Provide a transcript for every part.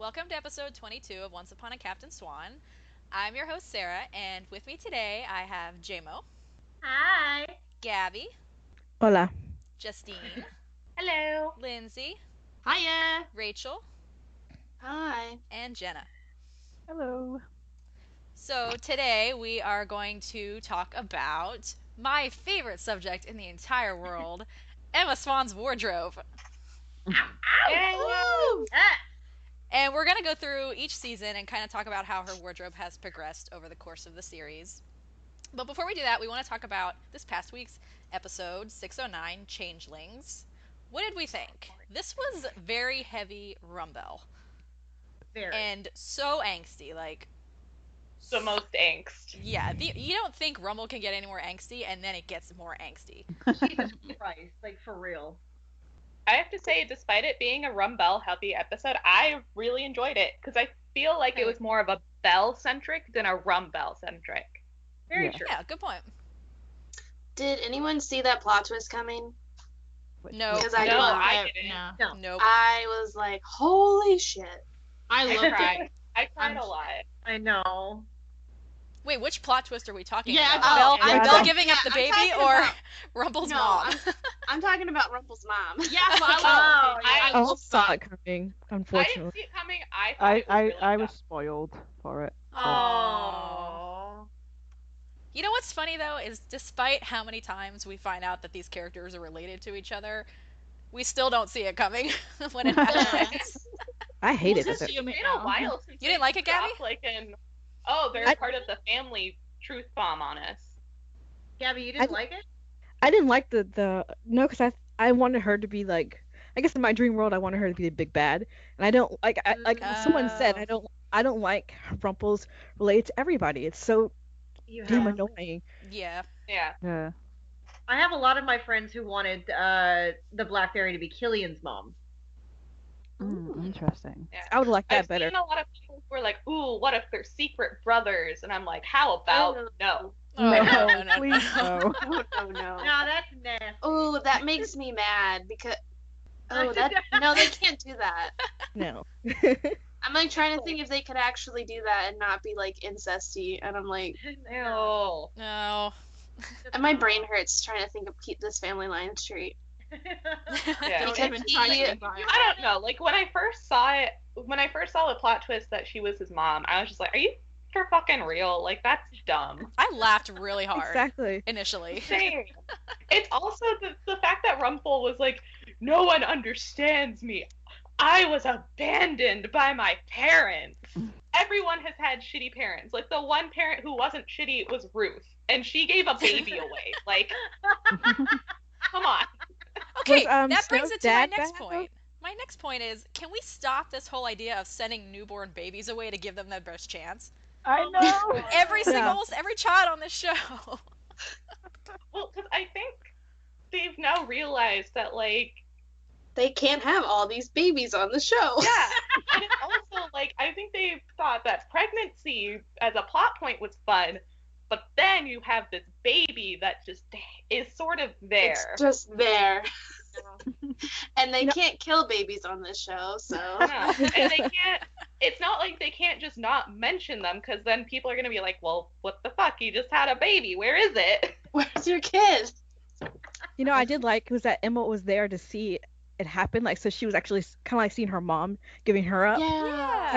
Welcome to episode 22 of Once Upon a Captain Swan. I'm your host, Sarah, and with me today I have JMO, Hi. Gabby, Hola. Justine, Hello. Lindsay, Hiya. Rachel, Hi. and Jenna. Hello. So today we are going to talk about my favorite subject in the entire world, Emma Swan's wardrobe. Ow. Woo! And we're going to go through each season and kind of talk about how her wardrobe has progressed over the course of the series. But before we do that, we want to talk about this past week's episode 609, Changelings. What did we think? This was very heavy Rumble. Very. And so angsty. Like, the most angst. yeah, you don't think Rumble can get any more angsty, and then it gets more angsty. Jesus Christ, like for real. I have to say, despite it being a Rumbell heavy episode, I really enjoyed it because I feel like it was more of a Belle centric than a Rumbell centric. Very Yeah. true. Yeah, good point. Did anyone see that plot twist coming? No, Because I No, didn't. I didn't. No. nope. I was like, holy shit. I I loved it. cried. I cried a lot. I know. Wait, which plot twist are we talking Yeah, about? oh, Belle, I'm Belle talking- giving up the I'm baby talking or about- Rumble's No, mom? I'm talking about Rumple's mom. Yeah, so I Oh, I I love saw that. it coming, I didn't unfortunately. see it coming. I thought it was really I was dumb. spoiled for it. Oh. You know what's funny though is despite how many times we find out that these characters are related to each other, we still don't see it coming when it happens. I hated Well, it. you It's been a while since You didn't they like it, Gabby? dropped, like they're I- part of the family truth bomb on us. Gabby, you didn't like it? I didn't like the no, because I wanted her to be like, I guess in my dream world I wanted her to be the big bad, and I don't like someone said Oh. I don't like Rumple's related to everybody. It's so You damn have. annoying. Yeah. Yeah. Yeah. I have a lot of my friends who wanted the Black Fairy to be Killian's mom. Interesting. Yeah. I would like that I've better. seen a lot of people who are like, "Ooh, what if they're secret brothers?" And I'm like, "How about no?" Oh, no. Please no. No, no, no. No, that's nasty. Oh, that makes me mad because. Oh, that. No, they can't do that. No. I'm like trying to think if they could actually do that and not be like incesty, and I'm like, No. No. and my brain hurts trying to think of keep this family line straight. Yeah. Because even try to he- think about it. I don't know. Like when I first saw the plot twist that she was his mom, I was just like, "Are you for fucking real? Like that's dumb." I laughed really hard Exactly. initially. Same. It's also the fact that Rumple was like, "No one understands me. I was abandoned by my parents." Everyone has had shitty parents. Like the one parent who wasn't shitty was Ruth, and she gave a baby away. Like, come on. Okay, Was, that brings Snow's it to my dad next bad, though? point. My next point is, can we stop this whole idea of sending newborn babies away to give them their best chance? I know. Almost every child on this show. Well, because I think they've now realized that, like, They can't have all these babies on the show. yeah. And it's also, like, I think they've thought that pregnancy as a plot point was fun, but then you have this baby that just is sort of there. It's just there. And they can't kill babies on this show, so. Yeah. And they can't, it's not like they can't just not mention them, because then people are going to be like, well, what the fuck? You just had a baby. Where is it? Where's your kid? You know, I did like was that Emma was there to see it happen. Like, so she was actually kind of like seeing her mom giving her up. Yeah.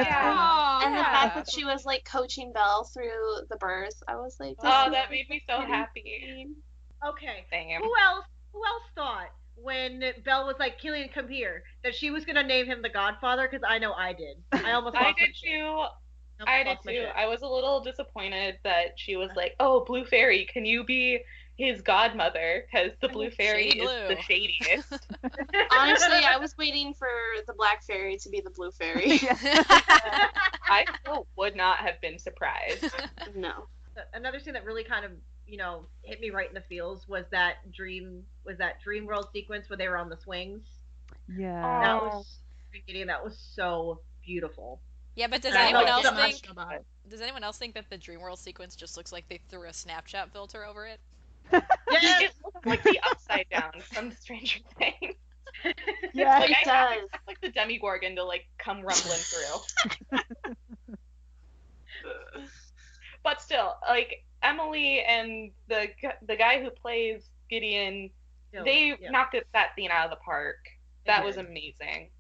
Yeah. And the Yeah. fact that she was like coaching Belle through the birth, I was like, this Oh, is that made me so really happy. sweet. Okay. Same. Who else thought when Belle was like, Killian, come here, that she was gonna name him the Godfather? Because I know I did. I almost I lost my did shit. too. Almost I did lost my too. shit. I was a little disappointed that she was like, "Oh, Blue Fairy, can you be his godmother?" Because the Blue Fairy Shady is Blue. the shadiest. Honestly, I was waiting for the Black Fairy to be the Blue Fairy. I still would not have been surprised. No. Another thing that really kind of hit me right in the feels was that dream world sequence where they were on the swings. Yeah. That Oh. was that was so beautiful. Yeah, but does I anyone like else so think? much about it. Does anyone else think that the Dreamworld sequence just looks like they threw a Snapchat filter over it? Yes. It looks like the Upside Down from Stranger Things. Like, It I does. expect like the Demigorgon to like come rumbling through. But still, like Emily and the guy who plays Gideon, they knocked that scene out of the park. That was amazing.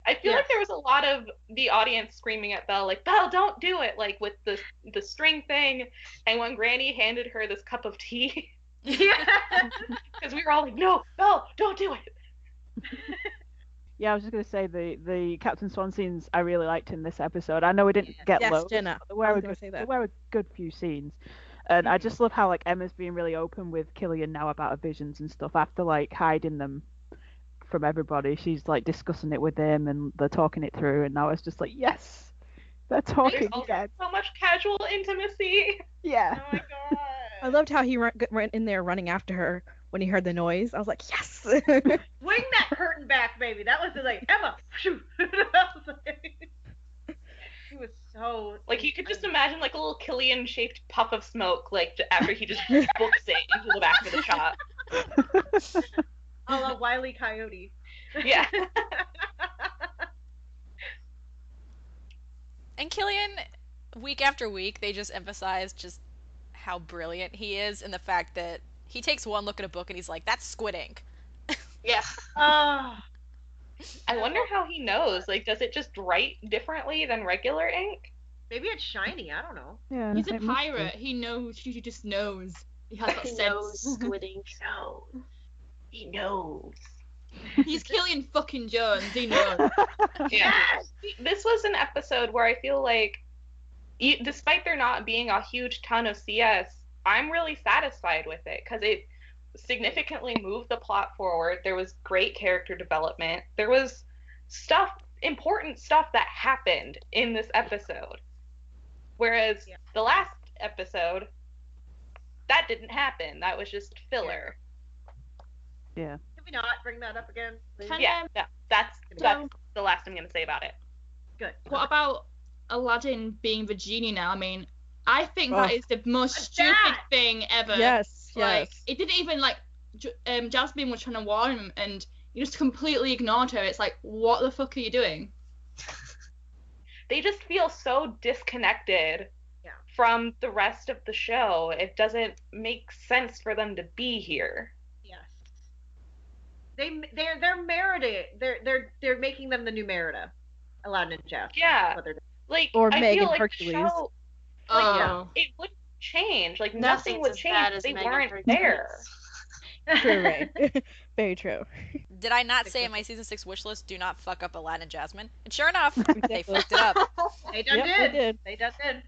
I feel like there was a lot of the audience screaming at Belle, like, Belle, don't do it, like with the string thing, and when Granny handed her this cup of tea. Yeah. Because we were all like, no, Belle, don't do it. Yeah, I was just gonna say the Captain Swan scenes I really liked in this episode. I know we didn't get Yes, loads, Jenna. but there I were was a gonna good, say there that. were a good few scenes, and I just love how like Emma's being really open with Killian now about her visions and stuff after like hiding them from everybody. She's like discussing it with him, and they're talking it through, and now it's just like yes, they're There's talking also again. so much casual intimacy. Yeah. Oh my god. I loved how he ran in there running after her when he heard the noise. I was like, yes. Swing that curtain back, baby. That was like, Emma. Shoo. He was so Like you could just imagine like a little Killian shaped puff of smoke, like after he just books it into the back of the shop. a la Wile E. Coyote. Yeah. And Killian, week after week, they just emphasize just how brilliant he is, and the fact that he takes one look at a book and he's like, that's squid ink. Yeah. Oh. I wonder how he knows. Like, does it just write differently than regular ink? Maybe it's shiny. I don't know. Yeah. He's a it must be. pirate. He knows. He just knows. He has that He sense. knows squid ink. He knows. He's Killian fucking Jones. He knows. Yeah. This was an episode where I feel like, despite there not being a huge ton of CS, I'm really satisfied with it because it significantly moved the plot forward. There was great character development. There was important stuff that happened in this episode. Whereas the last episode, that didn't happen. That was just filler. Yeah. Can we not bring that up again? Please? That's the last I'm going to say about it. Good. What about Aladdin being the genie now? I mean, I think Oh. that is the most stupid thing ever. Yes. Like, Yes. it didn't even, like, Jasmine was trying to warn him, and you just completely ignored her. It's like, what the fuck are you doing? They just feel so disconnected from the rest of the show. It doesn't make sense for them to be here. Yes. They're Merida. They're making them the new Merida. Aladdin and Jasmine. Yeah. What they're doing. Like, Or I Meg feel and like Hercules. the show, Oh. it would change. Like, Nothing's nothing would as bad change. as They Meg and weren't Hercules. there. True, Ray. Very true. Did I not say in my season 6 wish list, do not fuck up Aladdin and Jasmine? And sure enough, they fucked it up. They done Yep, did. they did. They done did.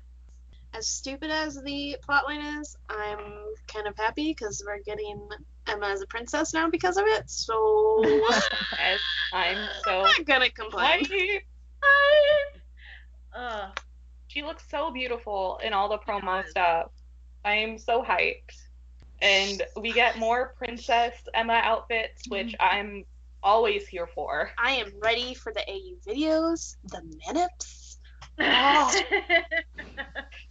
As stupid as the plotline is, I'm kind of happy because we're getting Emma as a princess now because of it. So Yes, I'm so I'm not gonna complain. hyped. She looks so beautiful in all the promo does. stuff. I am so hyped. And we get more Princess Emma outfits, which I'm always here for. I am ready for the AU videos, the manips. Oh,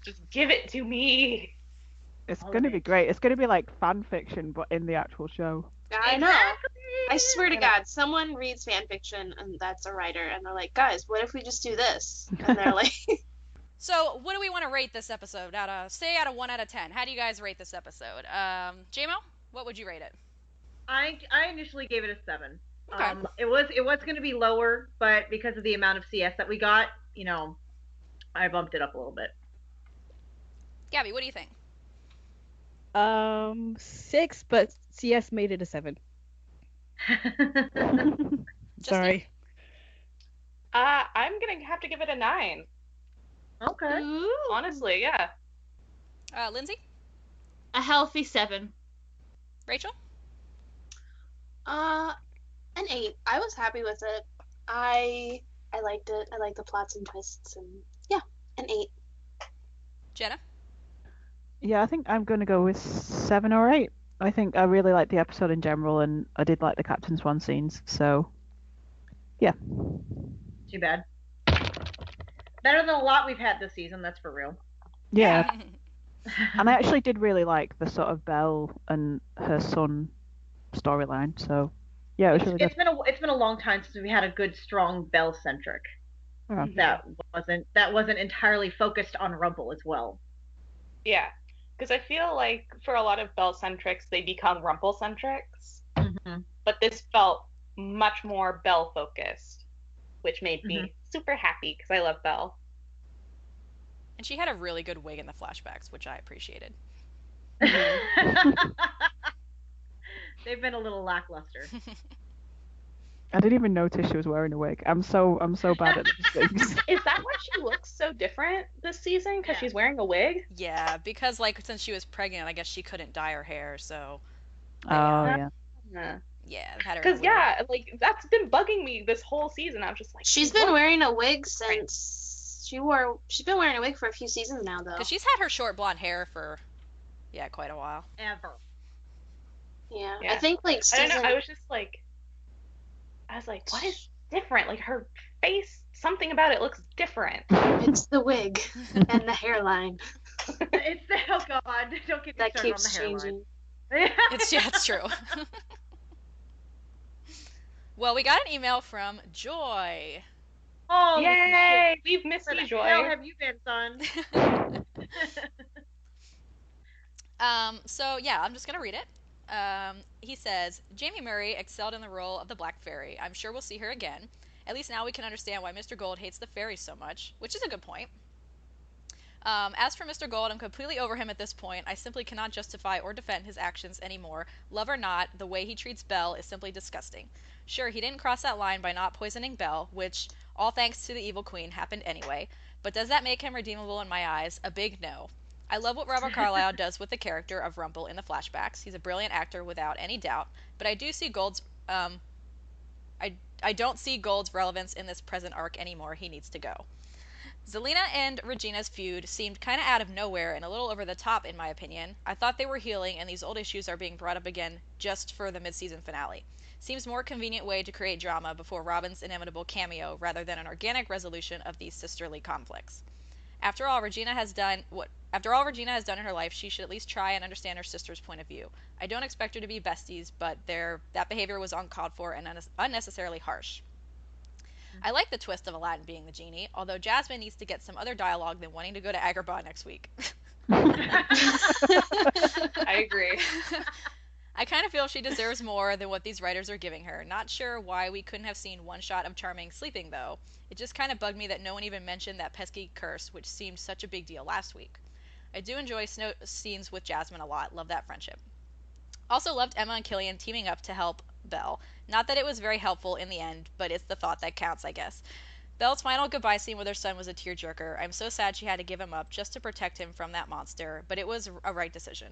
just give it to me. It's going to be great. It's going to be like fan fiction, but in the actual show. I know. Exactly. I swear to God, someone reads fan fiction and that's a writer, and they're like, guys, what if we just do this? And they're like, So, what do we want to rate this episode? Out of 1 out of 10. How do you guys rate this episode? JMO, what would you rate it? I initially gave it a 7. Okay. It was going to be lower, but because of the amount of CS that we got, I bumped it up a little bit. Gabby, what do you think? 6, but CS made it a 7. Sorry. I'm gonna have to give it a 9. Okay. Ooh. Honestly, yeah. Lindsay? A healthy 7. Rachel? an 8. I was happy with it. I liked it. I liked the plots and twists, and yeah, an 8. Jenna? Yeah, I think I'm going to go with 7 or 8. I think I really liked the episode in general, and I did like the Captain Swan scenes, so yeah. Too bad. Better than a lot we've had this season, that's for real. Yeah, and I actually did really like the sort of Belle and her son storyline, so Yeah, it was really good. It's been a long time since we had a good, strong Belle centric Yeah. that wasn't entirely focused on Rumple as well. Yeah, because I feel like for a lot of Belle-centrics, they become Rumple-centrics, Mm-hmm. but this felt much more Belle-focused, which made Mm-hmm. me super happy because I love Belle. And she had a really good wig in the flashbacks, which I appreciated. They've been a little lackluster. I didn't even notice she was wearing a wig. I'm so bad at these things. Is that why she looks so different this season? Because Yeah. she's wearing a wig? Yeah, because like since she was pregnant, I guess she couldn't dye her hair, so Oh yeah. yeah, I've had her. Because yeah, like that's been bugging me this whole season. I'm just like, She's been wearing a wig since she's been wearing a wig for a few seasons now, though. Because she's had her short blonde hair for quite a while. Ever. Yeah. Yeah. I think like I don't know. I was like, what is different? Like her face, something about it looks different. It's the wig and the hairline It's the oh god, don't get me that started on keeps the hairline. changing. It's true. Well, we got an email from Joy. Oh, Yay! We've missed where you, the Joy. hell have you been, son? So yeah, I'm just gonna read it. He says, Jamie Murray excelled in the role of the Black Fairy. I'm sure we'll see her again. At least now we can understand why Mr. Gold hates the fairies so much, which is a good point. As for Mr. Gold, I'm completely over him at this point. I simply cannot justify or defend his actions anymore. Love or not, the way he treats Belle is simply disgusting. Sure, he didn't cross that line by not poisoning Belle, which, all thanks to the evil queen, happened anyway. But does that make him redeemable in my eyes? A big no. I love what Robert Carlyle does with the character of Rumple in the flashbacks. He's a brilliant actor without any doubt, but I do see Gold's I don't see Gold's relevance in this present arc anymore. He needs to go. Zelina and Regina's feud seemed kind of out of nowhere and a little over the top, in my opinion. I thought they were healing, and these old issues are being brought up again just for the mid-season finale. Seems more convenient way to create drama before Robin's inevitable cameo, rather than an organic resolution of these sisterly conflicts. After all Regina has done in her life, she should at least try and understand her sister's point of view. I don't expect her to be besties, but that behavior was uncalled for and unnecessarily harsh. I like the twist of Aladdin being the genie, although Jasmine needs to get some other dialogue than wanting to go to Agrabah next week. I agree. I kind of feel she deserves more than what these writers are giving her. Not sure why we couldn't have seen one shot of Charming sleeping, though. It just kind of bugged me that no one even mentioned that pesky curse, which seemed such a big deal last week. I do enjoy scenes with Jasmine a lot. Love that friendship. Also loved Emma and Killian teaming up to help Belle. Not that it was very helpful in the end, but it's the thought that counts, I guess. Belle's final goodbye scene with her son was a tearjerker. I'm so sad she had to give him up just to protect him from that monster, but it was a right decision.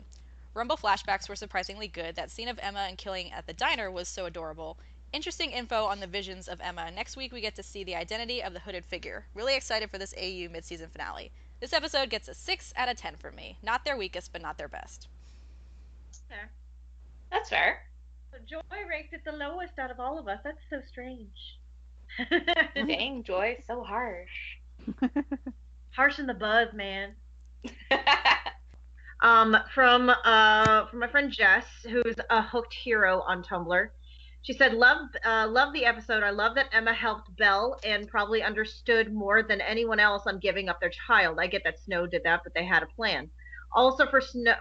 Rumble flashbacks were surprisingly good. That scene of Emma and Killian at the diner was so adorable. Interesting info on the visions of Emma. Next week we get to see the identity of the hooded figure. Really excited for this AU mid-season finale. This episode gets a 6 out of 10 from me. Not their weakest, but not their best. Fair. That's fair. So Joy ranked it the lowest out of all of us. That's so strange. Dang, Joy, so harsh. Harsh in the buzz, man. From my friend Jess, who's a hooked hero on Tumblr. She said, love the episode. I love that Emma helped Belle and probably understood more than anyone else on giving up their child. I get that Snow did that, but they had a plan. Also,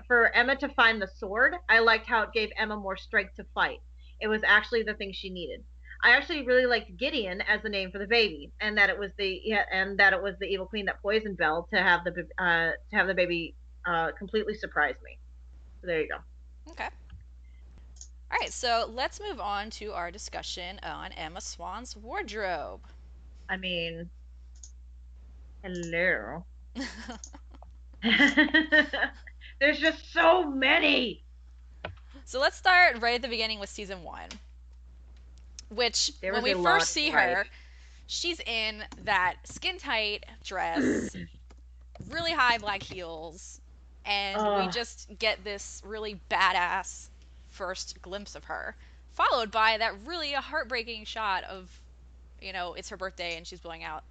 for Emma to find the sword, I liked how it gave Emma more strength to fight. It was actually the thing she needed. I actually really liked Gideon as the name for the baby, and that it was the evil queen that poisoned Belle to have the baby completely surprised me. So there you go. Okay. All right, so let's move on to our discussion on Emma Swan's wardrobe. I mean, hello. There's just so many. So let's start right at the beginning with season 1, which There when was we a first lot, see right. her, she's in that skin-tight dress, really high black heels, and we just get this really badass first glimpse of her, followed by that really heartbreaking shot of, it's her birthday and she's blowing out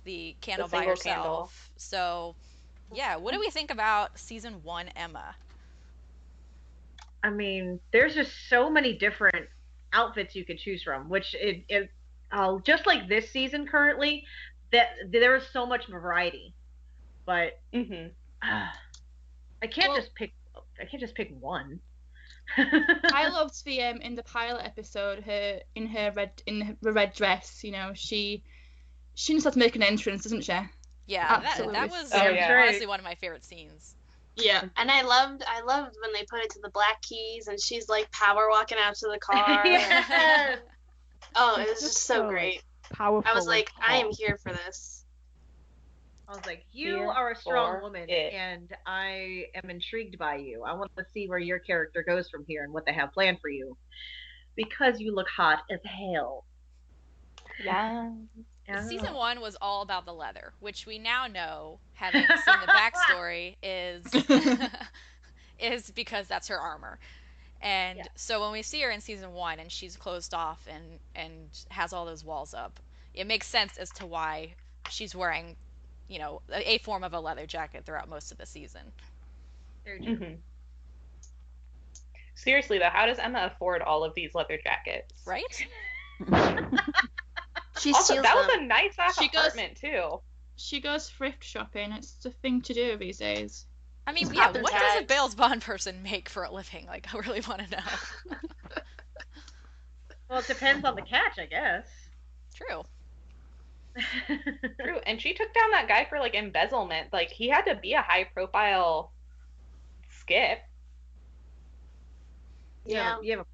the candle by single herself. candle. So, yeah, what do we think about season 1 Emma? I mean, there's just so many different outfits you could choose from, which just like this season currently, that there is so much variety. But Mhm. I can't just pick one. I loved the in the pilot episode, her in the red dress. She knows how to make an entrance, doesn't she? Yeah, Absolutely. that was Oh, yeah. honestly one of my favorite scenes. Yeah. And I loved when they put it to the Black Keys and she's like power walking out to the car. Yes. Oh, it was just so like, great. Powerful. I was like, I am hot. here for this. I was like, you Here are a strong for woman, it. and I am intrigued by you. I want to see where your character goes from here and what they have planned for you, because you look hot as hell. Yeah. Season 1 was all about the leather, which we now know, having seen the backstory, is because that's her armor. And so when we see her in season 1 and she's closed off and has all those walls up, it makes sense as to why she's wearing, a form of a leather jacket throughout most of the season. Very true. Mhm. Seriously though, how does Emma afford all of these leather jackets? Right? She Also, steals that was them. a nice ass She goes- apartment too. She goes thrift shopping. It's the thing to do these days. I mean, Just yeah, popping what does a tags. Bales Bond person make for a living? Like, I really want to know. Well, it depends on the catch, I guess. True. True, and she took down that guy for like embezzlement. Like he had to be a high profile skip. Yeah. You have a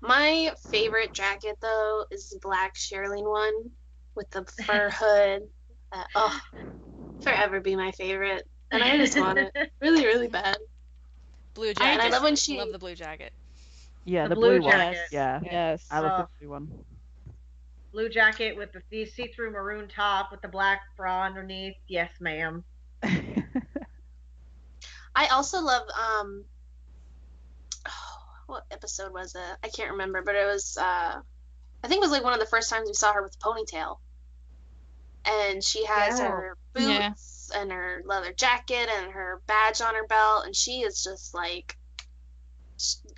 My favorite jacket though is the black Sherilyn one with the fur hood. Forever be my favorite, and I just want it really, really bad. Blue And jacket. I love when Love the blue jacket. Yeah, The the blue blue one. jacket. Yeah. Yes. I love the blue one. blue jacket with the see-through maroon top with the black bra underneath. Yes, ma'am. I also love what episode was it? I can't remember, but it was I think it was like one of the first times we saw her with a ponytail. And she has Yeah. her boots and her leather jacket and her badge on her belt, and she is just like,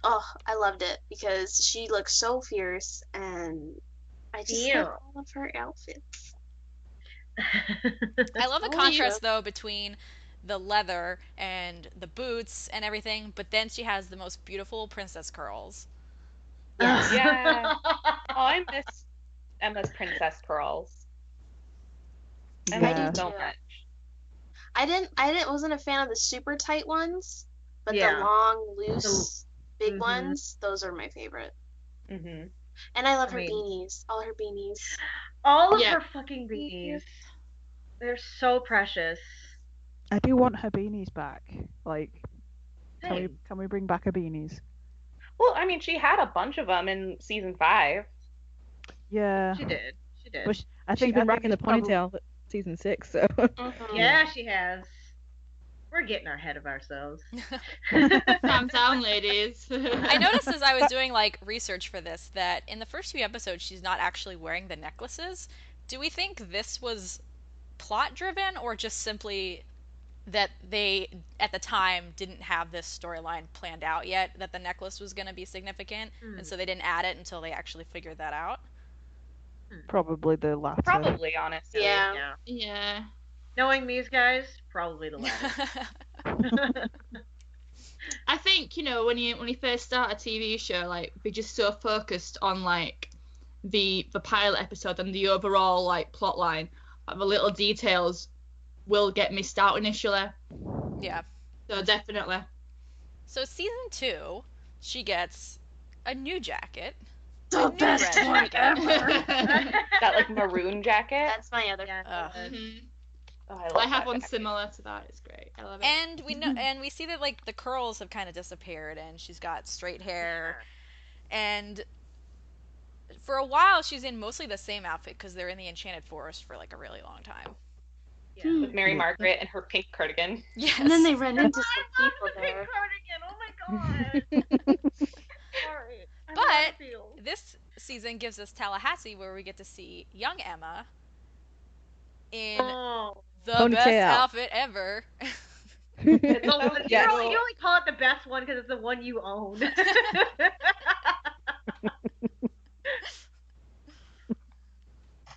I loved it because she looks so fierce, and I just love all of her outfits. I love the Oh, contrast though between the leather and the boots and everything, but then she has the most beautiful princess curls. Yes. Yeah. Oh, I miss Emma's princess curls. I miss I them do so too. much. I wasn't a fan of the super tight ones, but Yeah. the long, loose, big Mhm. ones, those are my favorite. Mhm. And I love I her mean- beanies, all her beanies. All of Yeah. her fucking beanies. They're so precious. I do want her beanies back. Like, Same. can we bring back her beanies? Well, I mean, she had a bunch of them in season 5. Yeah. She did. She did. But I She's think been I think rocking the it's probably- ponytail season 6, so. Mhm. Yeah, she has. We're getting ahead of ourselves. Calm down, ladies. I noticed as I was doing like research for this that in the first few episodes she's not actually wearing the necklaces. Do we think this was plot driven or just simply that they at the time didn't have this storyline planned out yet, that the necklace was going to be significant, and so they didn't add it until they actually figured that out? Probably the latter. Probably, honestly. Yeah. Yeah. Knowing these guys, probably the latter. I think, when you first start a TV show, like, they're just so focused on like the pilot episode and the overall like plot line, like, the little details will get missed out initially. Yeah. So definitely. So season 2, she gets a new jacket. The A new best red one jacket. ever. That like maroon jacket. That's my other Ugh. favorite. Mhm. Oh, I, love I have that one jacket. similar to that. It's great. I love it. And we know, and we see that like the curls have kind of disappeared, and she's got straight hair. And for a while, she's in mostly the same outfit because they're in the Enchanted Forest for like a really long time. Yeah. With Mary Margaret and her pink cardigan. Yes. And then they run into some I love people the pink there. cardigan. Oh my god. Sorry. I know how it But feels. this season gives us Tallahassee, where we get to see young Emma in Oh. the Ponytail. best outfit ever. It's the one, Yes. you only call it the best one because it's the one you own.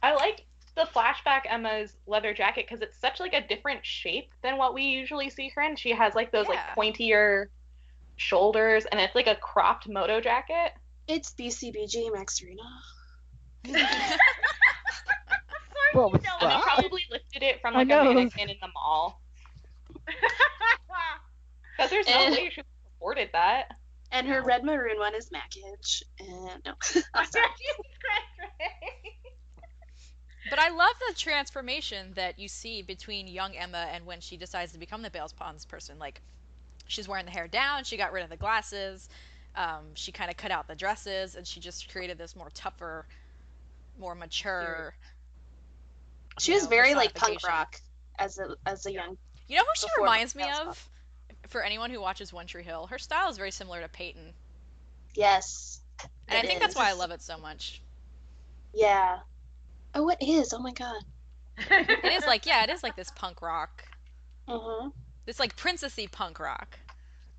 I like the flashback Emma's leather jacket because it's such like a different shape than what we usually see her in. She has like those like Yeah. pointier shoulders, and it's like a cropped moto jacket. It's BCBG, Max Serena. What was And they that? probably lifted it from I like a know. mannequin in the mall. Because there's no And- way she afforded that. And her red maroon one is Mackage. And no, I'll stop. But I love the transformation that you see between young Emma and when she decides to become the Bales Ponds person. Like, she's wearing the hair down, she got rid of the glasses, she kind of cut out the dresses, and she just created this more tougher, more mature. She was very like punk personification. rock as a young. You know who she Before reminds me Bales of? For anyone who watches One Tree Hill, her style is very similar to Peyton. Yes. And I it think that's is. why I love it so much. Yeah. Oh, it is. Oh my god. It is like, yeah, it is like this punk rock. Mhm. This like princessy punk rock.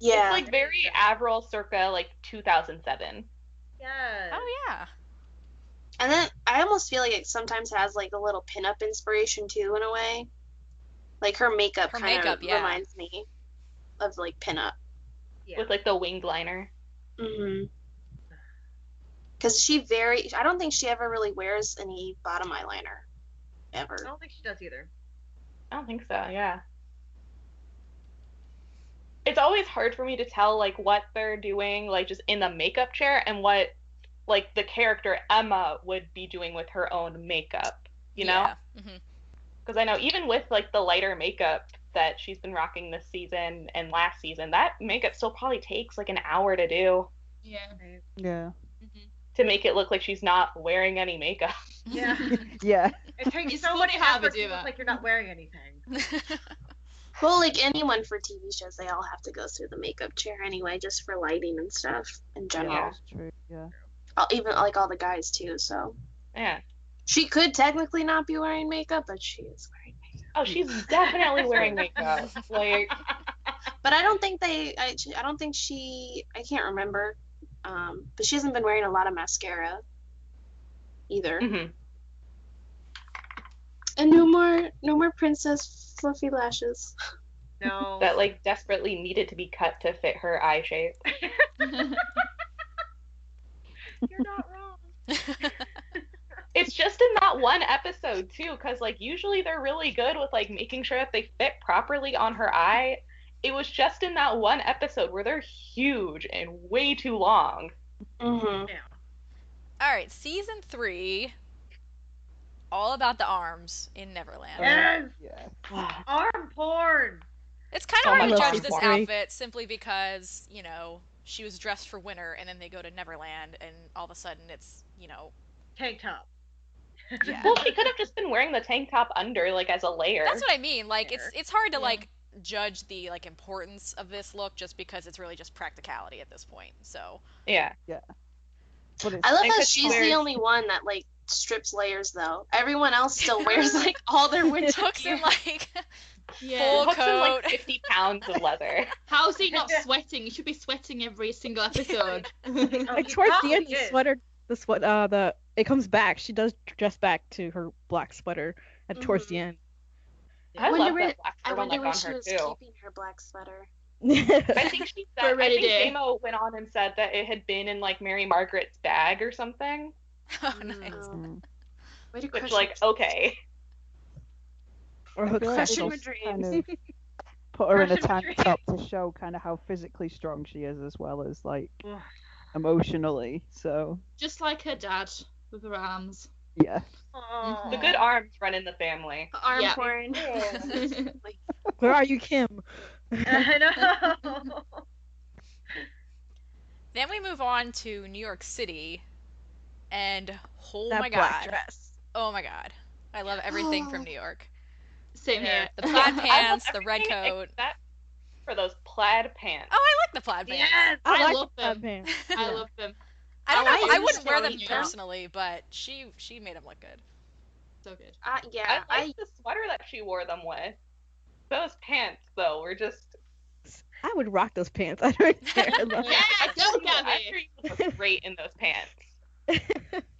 Yeah. It's like very Avril circa like 2007. Yes. Oh yeah. And then I almost feel like it sometimes has like a little pinup inspiration too, in a way. Like her makeup Her kind makeup, of yeah. reminds me of like pinup. Yeah. With like the winged liner. Mhm. Because I don't think she ever really wears any bottom eyeliner, ever. I don't think she does either. I don't think so, yeah. It's always hard for me to tell like what they're doing like just in the makeup chair and what like the character Emma would be doing with her own makeup, you know? Yeah. Mm-hmm. Because I know even with like the lighter makeup that she's been rocking this season and last season, that makeup still probably takes like an hour to do Yeah. Yeah. to make it look like she's not wearing any makeup. Yeah. Yeah. It takes It's so much funny how they effort do to look that. like you're not wearing anything. Well, like anyone for TV shows, they all have to go through the makeup chair anyway, just for lighting and stuff in general. Yeah. That's true. Yeah. Even like all the guys too. So Yeah. she could technically not be wearing makeup, but she is wearing makeup. Oh, she's definitely wearing makeup. Like, But I don't think I don't think she. I can't remember. But she hasn't been wearing a lot of mascara either. mhm. And no more princess fluffy lashes. No. That like desperately needed to be cut to fit her eye shape. You're not wrong. It's just in that one episode too, because like usually they're really good with like making sure that they fit properly on her eye. It was just in that one episode where they're huge and way too long. Mm-hmm. All right, season 3, all about the arms in Neverland. Yes. Yeah. Arm porn. It's kind So of hard to much judge arm this porn. outfit simply because, you know, she was dressed for winter and then they go to Neverland and all of a sudden it's, you know, Tank top. yeah. Well, she could have just been wearing the tank top under, like as a layer. That's what I mean. Like it's hard to Yeah. like judge the like importance of this look just because it's really just practicality at this point. So Yeah. But it's, I love And how 'cause she's wears- the only one that like strips layers though. Everyone else still wears like all their winter hooks gear. in like Yeah. full Hooks in like coat. 50 pounds of leather. How's he not sweating? He should be sweating every single episode. Oh, Like he towards the probably end, it comes back. She does dress back to her black sweater towards the end. I wonder love where- that black I turtleneck wonder where on she her was too. keeping her black sweater. I think she For said. a I rainy think day. Damo went on and said that it had been in like Mary Margaret's bag or something. Oh, nice. Mm. Way to Which crush like her- okay. Or I hook feel like crushing they her just kind dreams. of put her in a Crushing her tank top to show kind of how physically strong she is as well as like Ugh. emotionally. So Just like her dad with her arms. yeah. Aw. The good arms run in the family. Arm Yeah. porn. Where are you, Kim? I know. Then we move on to New York City, and oh That my black god, dress. oh my god, I love everything from New York. Same here. The plaid I love pants, the red everything coat. except for those plaid pants. Oh, I like the plaid pants. Yes. I like love the plaid them. pants. I love them. I don't I know. like I wouldn't wear them strong, yeah. personally, but she made them look good. So good. Yeah, I liked the sweater that she wore them with. those pants though were just. I would rock those pants. I don't care. I love Yeah, go I'm sure Gabby. you look great in those pants.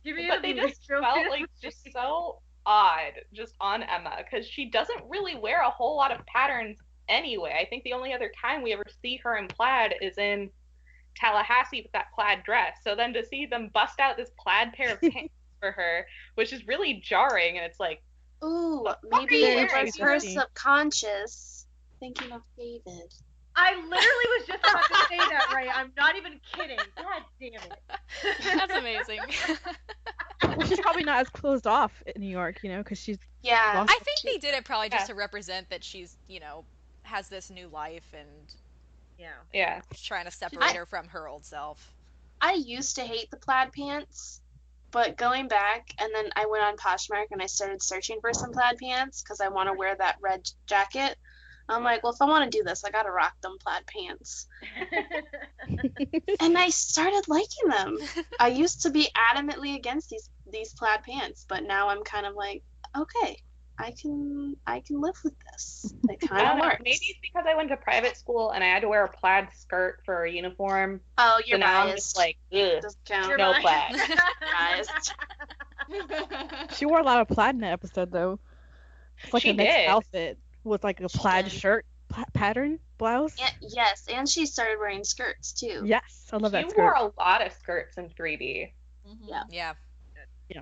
Give me But a they movie just trophy. felt like just so odd just on Emma because she doesn't really wear a whole lot of patterns anyway. I think the only other time we ever see her in plaid is in Tallahassee with that plaid dress. So then to see them bust out this plaid pair of pants for her, which is really jarring, and it's like, Ooh, What maybe are you it wearing? was her subconscious thinking of David. I literally was just about to say that, right? I'm not even kidding. God damn it. That's amazing. Well, she's probably not as closed off in New York, because she's Yeah. lost. I think they did it probably just Yeah. to represent that she's, has this new life and Yeah. trying to separate her from her old self. I used to hate the plaid pants, but going back, and then I went on Poshmark and I started searching for some plaid pants because I want to wear that red jacket. I'm like, well, if I want to do this, I gotta rock them plaid pants. And I started liking them. I used to be adamantly against these plaid pants, but now I'm kind of like, okay, I can live with this. It I kind don't of know. works. Maybe it's because I went to private school and I had to wear a plaid skirt for a uniform. Oh, So you're now I'm biased. just like, ugh. Doesn't count. You're No biased. Biased. She wore a lot of plaid in that episode, though. It's like She a mixed did. outfit with like a She plaid did. shirt pattern blouse. Yes, and she started wearing skirts too. Yes, I love that You skirt. wore a lot of skirts in 3D. Yeah. Yeah. Yeah.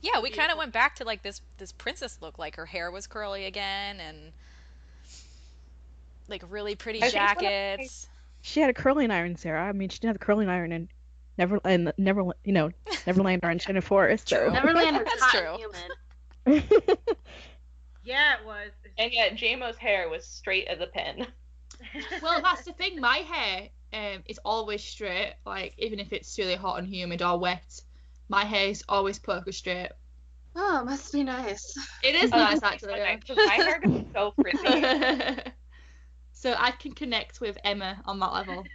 Yeah, we kind of went back to like this princess look. Like her hair was curly again, and like really pretty I think one of my- jackets. She had a curling iron, Sarah. I mean, she didn't have a curling iron in Neverland or Enchanted Forest. So. True. Neverland was That's hot true. and humid. Yeah, it was. And yet JMO's hair was straight as a pin. Well, that's the thing. My hair is always straight. Like even if it's really hot and humid or wet, my hair is always poker straight. Oh, must be nice. It is nice actually. Yeah. Because my hair gets so frizzy. So I can connect with Emma on that level.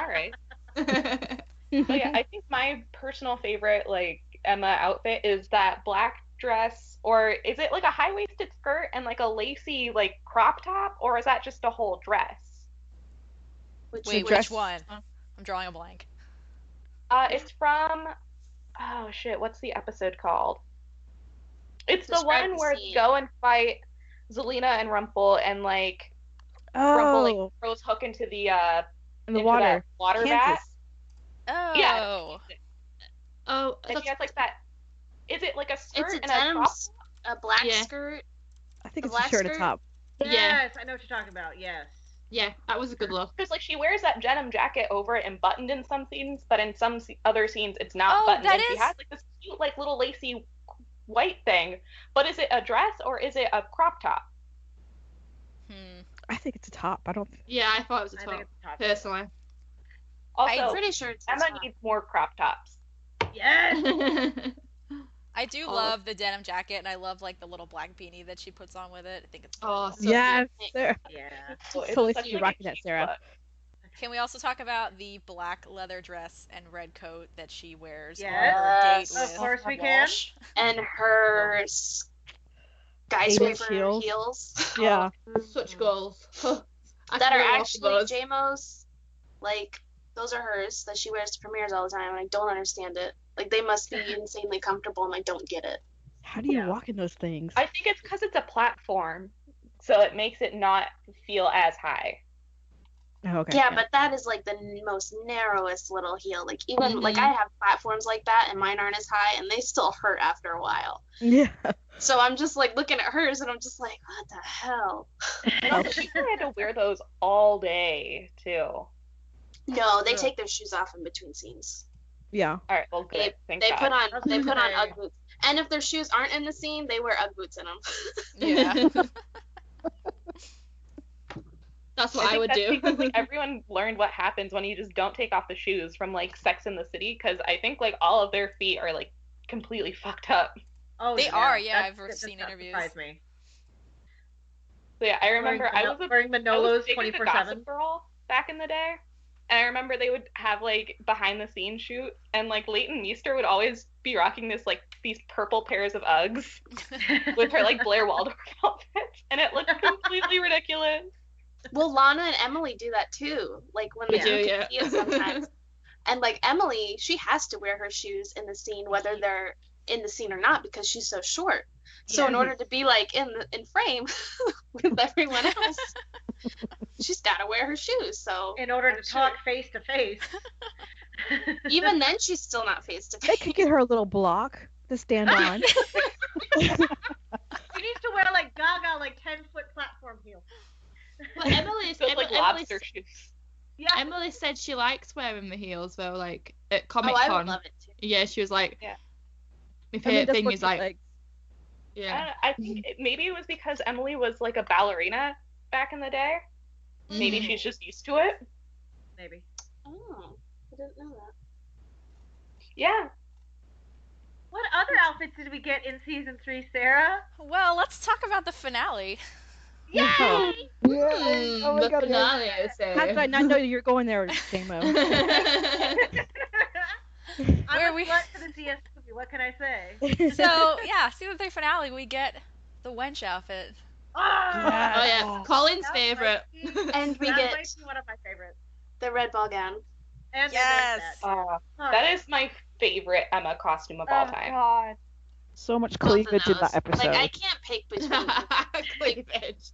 All right. But yeah, I think my personal favorite like Emma outfit is that black dress, or is it like a high-waisted skirt and like a lacy like crop top, or is that just a whole dress? Wait, dress- which one? I'm drawing a blank. It's from oh shit, what's the episode called? It's the Describe one the where they scene. go and fight Zelina and Rumple, and like Rumple like Oh, throws Hook into the in the into water. that water vat. Kansas. Oh. Yeah. Oh, And she has like that. Is it like a skirt It's a and denim, a top? a black Yeah. skirt. I think The it's a black shirt at skirt? top. Yeah. Yes, I know what you're talking about. Yes. yeah, that was a good look. Because like she wears that denim jacket over it and buttoned in some scenes, but in some other scenes it's not Oh, buttoned. that And she is- has like this cute like little lacy white thing. But is it a dress or is it a crop top? I think it's a top. I don't. Yeah, I thought it was a I top. think it's a top. Personally. Also, I'm pretty sure it's a Emma top. needs more crop tops. Yes. I do Oh. love the denim jacket, and I love like the little black beanie that she puts on with it. I think it's Oh, adorable. so Yes, Sarah. Yeah. So it's Totally such, see you like, rocking a that, cheap Sarah. look. Can we also talk about the black leather dress and red coat that she wears on Yes. her date Of with course we can. Walsh? And her skyscraper heels. heels. Yeah. Such goals. I That can are really walk actually those. JMO's. Like, those are hers that she wears to premieres all the time, and I don't understand it. Like, they must be insanely comfortable, and I don't get it. How do you Yeah. walk in those things? I think it's because it's a platform, so it makes it not feel as high. Oh, okay. Yeah, but that is like the most narrowest little heel. Like, even like Mhm. I have platforms like that, and mine aren't as high, and they still hurt after a while. Yeah. So I'm just like looking at hers, and I'm just like, what the hell? And also, she probably had to wear those all day too. No, they Yeah. take their shoes off in between scenes. Yeah. All right, well, good. Thank They God. put on I was they gonna put on say. UGG boots, and if their shoes aren't in the scene, they wear UGG boots in them. Yeah. That's what I I think would that's do. because like everyone learned what happens when you just don't take off the shoes from like Sex in the City, because I think like all of their feet are like completely fucked up. Oh, They yeah. are, yeah, That I've does seen not interviews. surprise me. So yeah, I remember wearing I Manolos was big into 24/7. Gossip Girl back in the day, and I remember they would have like behind the scenes shoots, and like Leighton Meester would always be rocking these purple pairs of Uggs with her like Blair Waldorf outfit, and it looked completely completely ridiculous. Well, Lana and Emily do that too. Like when We they do, can yeah. see it sometimes. And like Emily, she has to wear her shoes in the scene, whether they're in the scene or not, because she's so short. So in order to be like in frame with everyone else, she's got to wear her shoes. So In order to talk face to face. even then, she's still not face to They could get face. her a little block to stand on. You need to wear like Gaga, like 10-foot platform heels. But Emily's, So it's like lobster shoes. Yeah. Emily said she likes wearing the heels though, like at Comic Oh, I Con. would love it too. Yeah, she was like, Yeah. my I mean, favorite that's thing what is she like, likes. yeah. I think maybe it was because Emily was like a ballerina back in the day. Maybe Mm. she's just used to it. Maybe. Oh, I didn't know that. Yeah. What other outfits did we get in season 3, Sarah? Well, let's talk about the finale. Yay! Yeah. Oh my The God, finale, I say. How did I not know you were going there, J-Mo? I'm Where a we- slut for the DS movie. What can I say? So, yeah, season 3 finale, we get the wench outfit. Oh, Oh yeah, Colin's that favorite. might be- And we that get might be one of my favorites. the red ball gown. And Yes. That is my favorite Emma costume of all time. God. So much Both of cleavage in those. that episode. Like I can't pick between. Cleavage.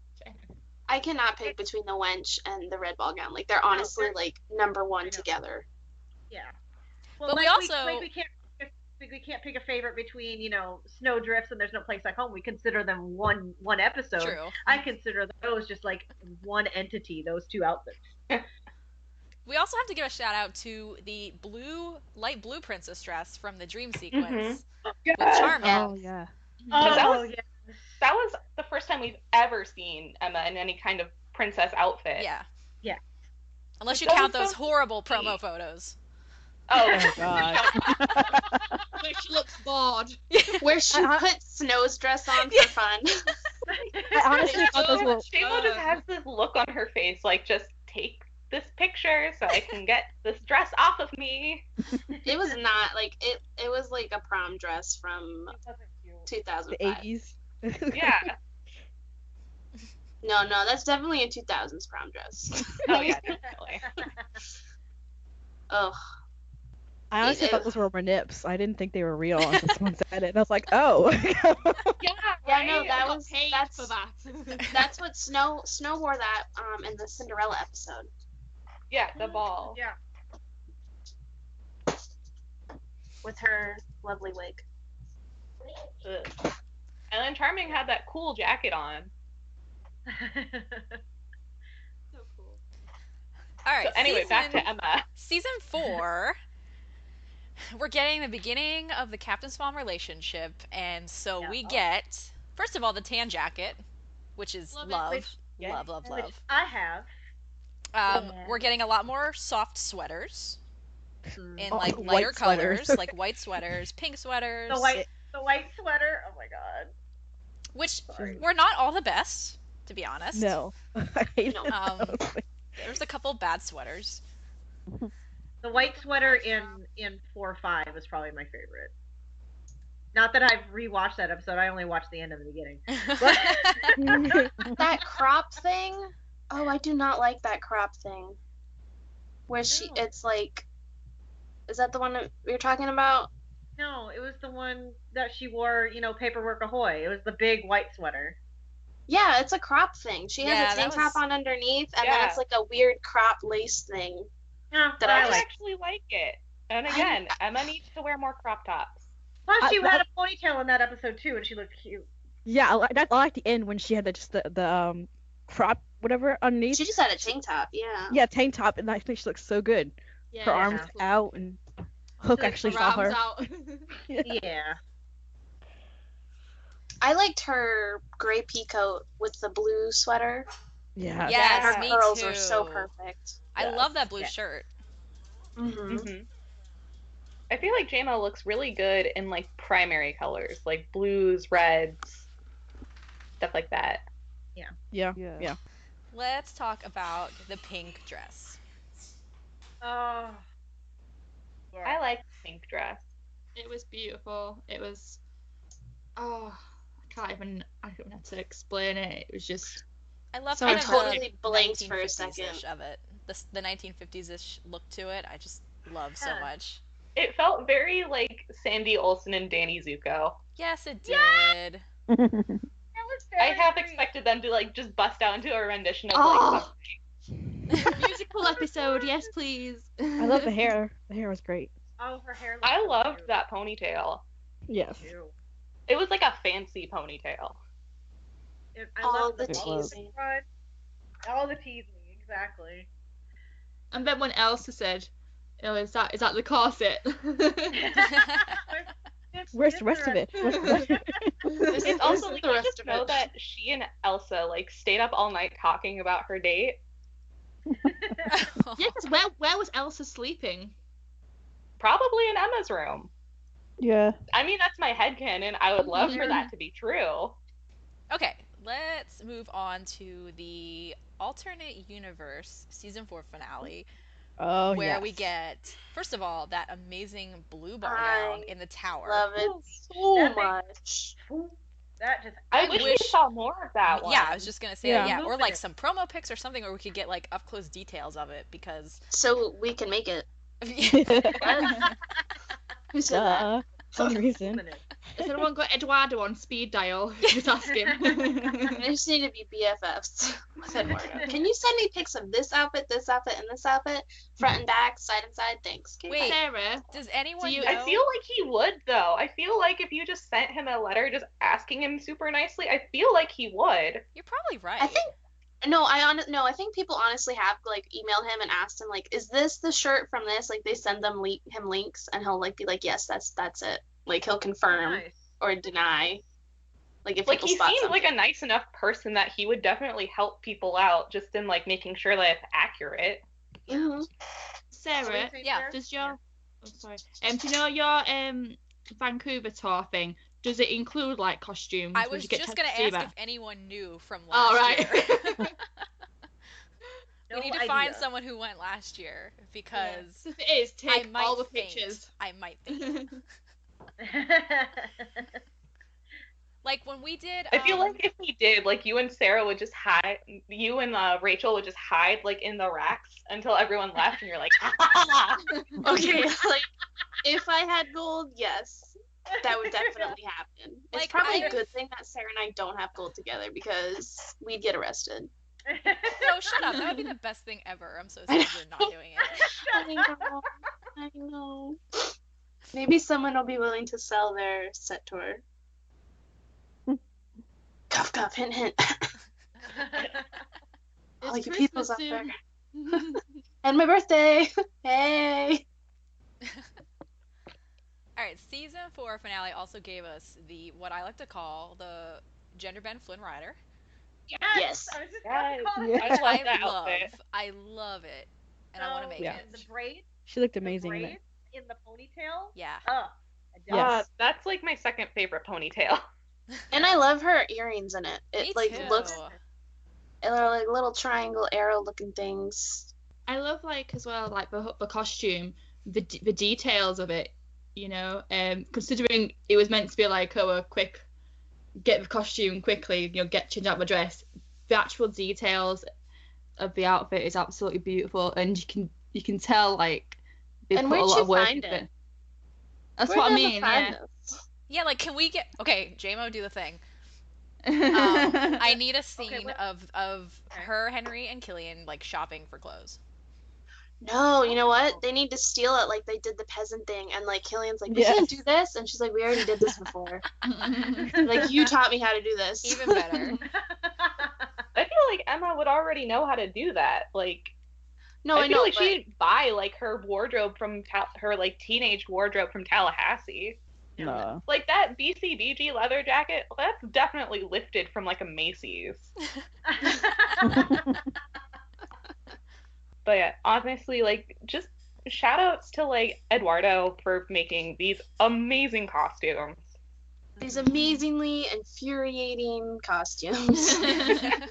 I cannot pick between the wench and the red ball gown. Like they're honestly they're- like number I one know. together. Yeah. Well, But we like also- we can't pick a favorite between, you know, Snowdrifts and There's No Place Like Home. We consider them one episode. True. I consider those just like one entity, those two outfits. We also have to give a shout out to the light blue princess dress from the dream sequence with Charming. Oh yeah. that Oh, was- yeah. That was the first time we've ever seen Emma in any kind of princess outfit. Yeah. Yeah. Unless you That count was those so horrible sweet. promo photos. Oh, Oh God. Where she looks bored. Where she put Snow's dress on for fun. I honestly thought those were. Shayla just has this look on her face, like, just take this picture so I can get this dress off of me. It was not like it was like a prom dress from The 2005. 80s. Yeah. No, that's definitely a 2000s prom dress. Oh, yeah, definitely. Ugh. I honestly Ew. thought those were my nips. I didn't think they were real until someone said it. And I was like, oh. Yeah, Yeah, no, right? that Got was paid that's for that. that's what Snow wore that in the Cinderella episode. Yeah, the ball. Yeah. With her lovely wig. Ugh. And then Charming had that cool jacket on. So cool. All right. So anyway, back to Emma. Season 4, we're getting the beginning of the Captain Spawn relationship, and so Yeah. we get, first of all, the tan jacket, which is Love it. love. Which- Love. Which I have. Yeah. We're getting a lot more soft sweaters in Oh, like white lighter sweaters. colors, like white sweaters, pink sweaters, The white sweater. Oh my god. which Sorry. were not all the best, to be honest. No. I hate No. it. There's a couple bad sweaters. The white sweater in 4-5 is probably my favorite. Not that I've rewatched that episode. I only watched the end and the beginning. That crop thing? Oh, I do not like that crop thing. Where it's like, is that the one that you're talking about? No, it was the one that she wore, you know, Paperwork Ahoy. It was the big white sweater. Yeah, it's a crop thing. She Yeah, has a that tank top was- on underneath, and Yeah. then it's like a weird crop lace thing. Yeah, That I I like. actually like it. And again, Emma needs to wear more crop tops. Plus, she I- had a ponytail in that episode too, and she looked cute. Yeah, I like the end when she had the crop whatever underneath. She just had a tank top, yeah. Yeah, tank top, and I think she looks so good. Yeah, Her yeah. arms out, and Hook Like, actually her saw her. arms out. Yeah. I liked her gray pea coat with the blue sweater. Yeah. Yes, Her me curls too. are so perfect. I Yes. love that blue Yeah. shirt. Mm-hmm. hmm I feel like JMO looks really good in like primary colors, like blues, reds, stuff like that. Yeah. Yeah. Yeah. Let's talk about the pink dress. Oh. Yeah. I like the pink dress. It was beautiful. It was. Oh, I don't know how to explain it. It was just. I love Sorry, I kind of totally the blanked for a 1950s-ish second. of it. The 1950s-ish look to it. I just love so Yeah. much. It felt very like Sandy Olsen and Danny Zuko. Yes, it Yeah! did. That was I very half great. expected them to like just bust out into a rendition of Oh. like Musical episode, yes please. I love the hair. The hair was great. Oh, her hair looks I so loved cute. that ponytail. Yes. Ew. It was like a fancy ponytail. I All love the It was. teasing. front. All the teasing, exactly. And then when Elsa said, "Oh, is that the corset?" Where's the rest of it? Where's the rest of it? It's also like the you rest just of know it. that she and Elsa like stayed up all night talking about her date. Yeah, 'cause where was Elsa sleeping? Probably in Emma's room. Yeah. I mean, that's my headcanon. I would love for that to be true. Okay, let's move on to the alternate universe season 4 finale, Oh, where yes. we get, first of all, that amazing blue ball I gown in the tower. Love it so That makes- much. That just. I wish we saw more of that one. Yeah, I was just gonna say Yeah. that, yeah, or like Illuminating. some promo pics or something where we could get like up close details of it because So we can make it. Who said that? Duh. Some reason. Has anyone got Eduardo on speed dial? Just ask him. I just need to be BFFs with Eduardo. Can you send me pics of this outfit, and this outfit? Front and back, side and side? Thanks. Okay, Wait. bye. Sarah, does anyone Do you- know? I feel like he would though. I feel like if you just sent him a letter just asking him super nicely, I feel like he would. You're probably right. I think I think people honestly have like emailed him and asked him like, is this the shirt from this? Like they send him links and he'll like be like, yes, that's it. Like he'll confirm Nice. or deny. Like if Like people he spot seems like something. a nice enough person that he would definitely help people out just in like making sure that it's accurate. Mhm. Sarah, Yeah. does your oh, sorry. Do you know your Vancouver tour thing? Does it include like costumes? I Would was you get just to gonna see ask that? if anyone knew from Oh, last right. year. No We need to idea. find someone who went last year because If it is, I take might all the faint. pictures. I might faint. Like when we did. I feel like if he did, like you and Sarah would just hide, you and Rachel would just hide like in the racks until everyone left, and you're like, Okay, like if I had gold, yes, that would definitely happen. Like, It's probably I- a good thing that Sarah and I don't have gold together because we'd get arrested. No, shut up. That would be the best thing ever. I'm so sad you're not doing it. I know. I know. Maybe someone will be willing to sell their set tour. Cough, cough, hint, hint. All It's you people's Christmas out there. soon. And my birthday. Hey. All right, season 4 finale also gave us the what I like to call the gender bend Flynn Rider. Yes. I was just about to call it Yes. that. I love I that love. outfit. I love it, and I want to make Yeah. it. The braids. She looked The amazing in braids it. in the ponytail. Yeah. Ugh. Yes. That's like my second favorite ponytail. And I love her earrings in it. Me It like too. looks they're like little triangle arrow looking things. I love like as well like the costume, the details of it. You know, considering it was meant to be like a quick get the costume quickly, change out my dress. The actual details of the outfit is absolutely beautiful, and you can tell like they And put a where'd lot you of work find into it? it. That's Where'd what I Emma mean. find Yeah. this? Yeah, like can we get okay, JMO, do the thing. I need a scene what- of Okay. her, Henry, and Killian like shopping for clothes. No, you know Oh. what? They need to steal it like they did the peasant thing, and like Killian's like, we Yes. can't do this, and she's like, we already did this before. Like you taught me how to do this. Even better. I feel like Emma would already know how to do that. Like, No, I I feel know, like but she'd buy like her wardrobe from her like teenage wardrobe from Tallahassee. No. Like that BCBG leather jacket, that's definitely lifted from like a Macy's. But yeah, honestly, like just shout outs to like Eduardo for making these amazing costumes. these amazingly infuriating costumes. And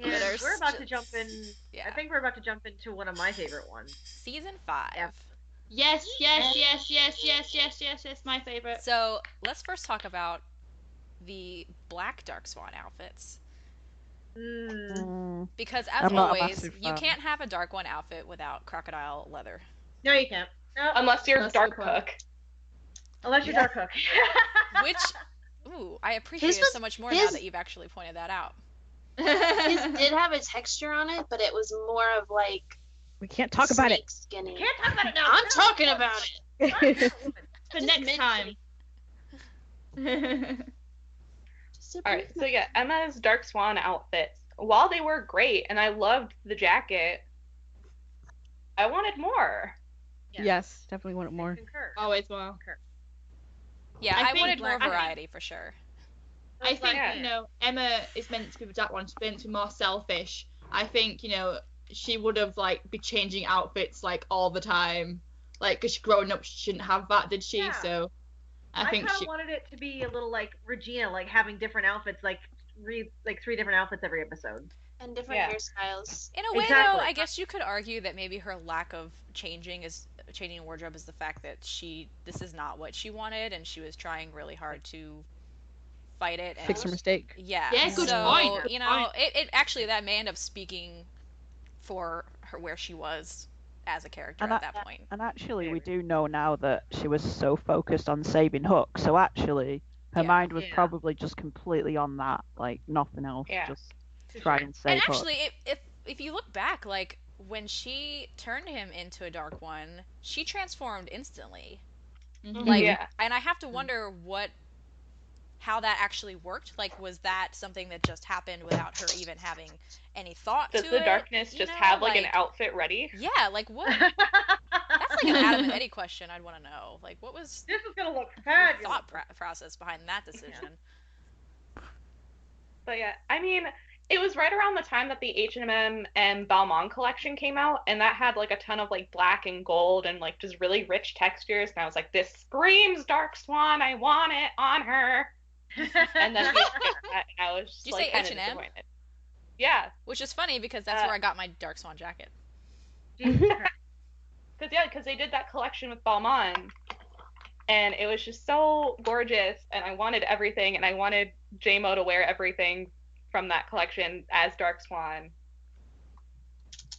There's we're about to just- jump in. Yeah. I think we're about to jump into one of my favorite ones. Season 5. Yeah. Yes, my favorite. So let's first talk about the black Dark Swan outfits. Because as I'm not a always, massive you fan. can't have a dark one outfit without crocodile leather. No, you can't. No. Unless you're That's Dark the point. Cook. Unless you're Dark Cook. Which, I appreciate it was- so much more now his- that you've actually pointed that out. His did have a texture on it, but it was more of like We can't talk about it. snake skinny. Can't talk about it now. I'm talking about it. For Just next time. Just a Alright, brief so yeah, Emma's Dark Swan outfits, while they were great and I loved the jacket, I wanted more. Yes, definitely want it more. Concur. Always well. Yeah, I I wanted think, more like, variety for sure. I think, Yeah. Emma is meant to be the dark one. She's meant to be more selfish. I think, she would have, be changing outfits, all the time. Because growing up, she shouldn't have that, did she? Yeah. So, I think kind of she... wanted it to be a little like Regina, like having different outfits, three different outfits every episode. and different Yeah. hairstyles. In a way, Exactly. though, I guess you could argue that maybe her lack of changing wardrobe is the fact that this is not what she wanted, and she was trying really hard to fight it. And Fix her mistake. Yeah. Yeah, good so, point, good point. it actually, that may end up speaking for her where she was as a character And at that point. And actually, we do know now that she was so focused on saving Hook, so actually, her Yeah. mind was Yeah. probably just completely on that, nothing else, Yeah. just try and save And Hook. actually, if you look back, when she turned him into a dark one, she transformed instantly. Mhm. Yeah. And I have to wonder how that actually worked. Was that something that just happened without her even having any thought Does to the it? darkness You just know, have an outfit ready? Yeah, what? That's an Adam and Eddie question I'd want to know. What was This is gonna look the fabulous. thought process behind that decision? But yeah, I mean, it was right around the time that the H&M and Balmain collection came out, and that had a ton of black and gold and just really rich textures, and I was like, this screams Dark Swan, I want it on her. And then we didn't get that, and I was just Did you say kind of H&M? disappointed. Yeah, Which is funny because that's where I got my Dark Swan jacket. because they did that collection with Balmain, and it was just so gorgeous, and I wanted everything, and I wanted J-Mo to wear everything from that collection as Dark Swan,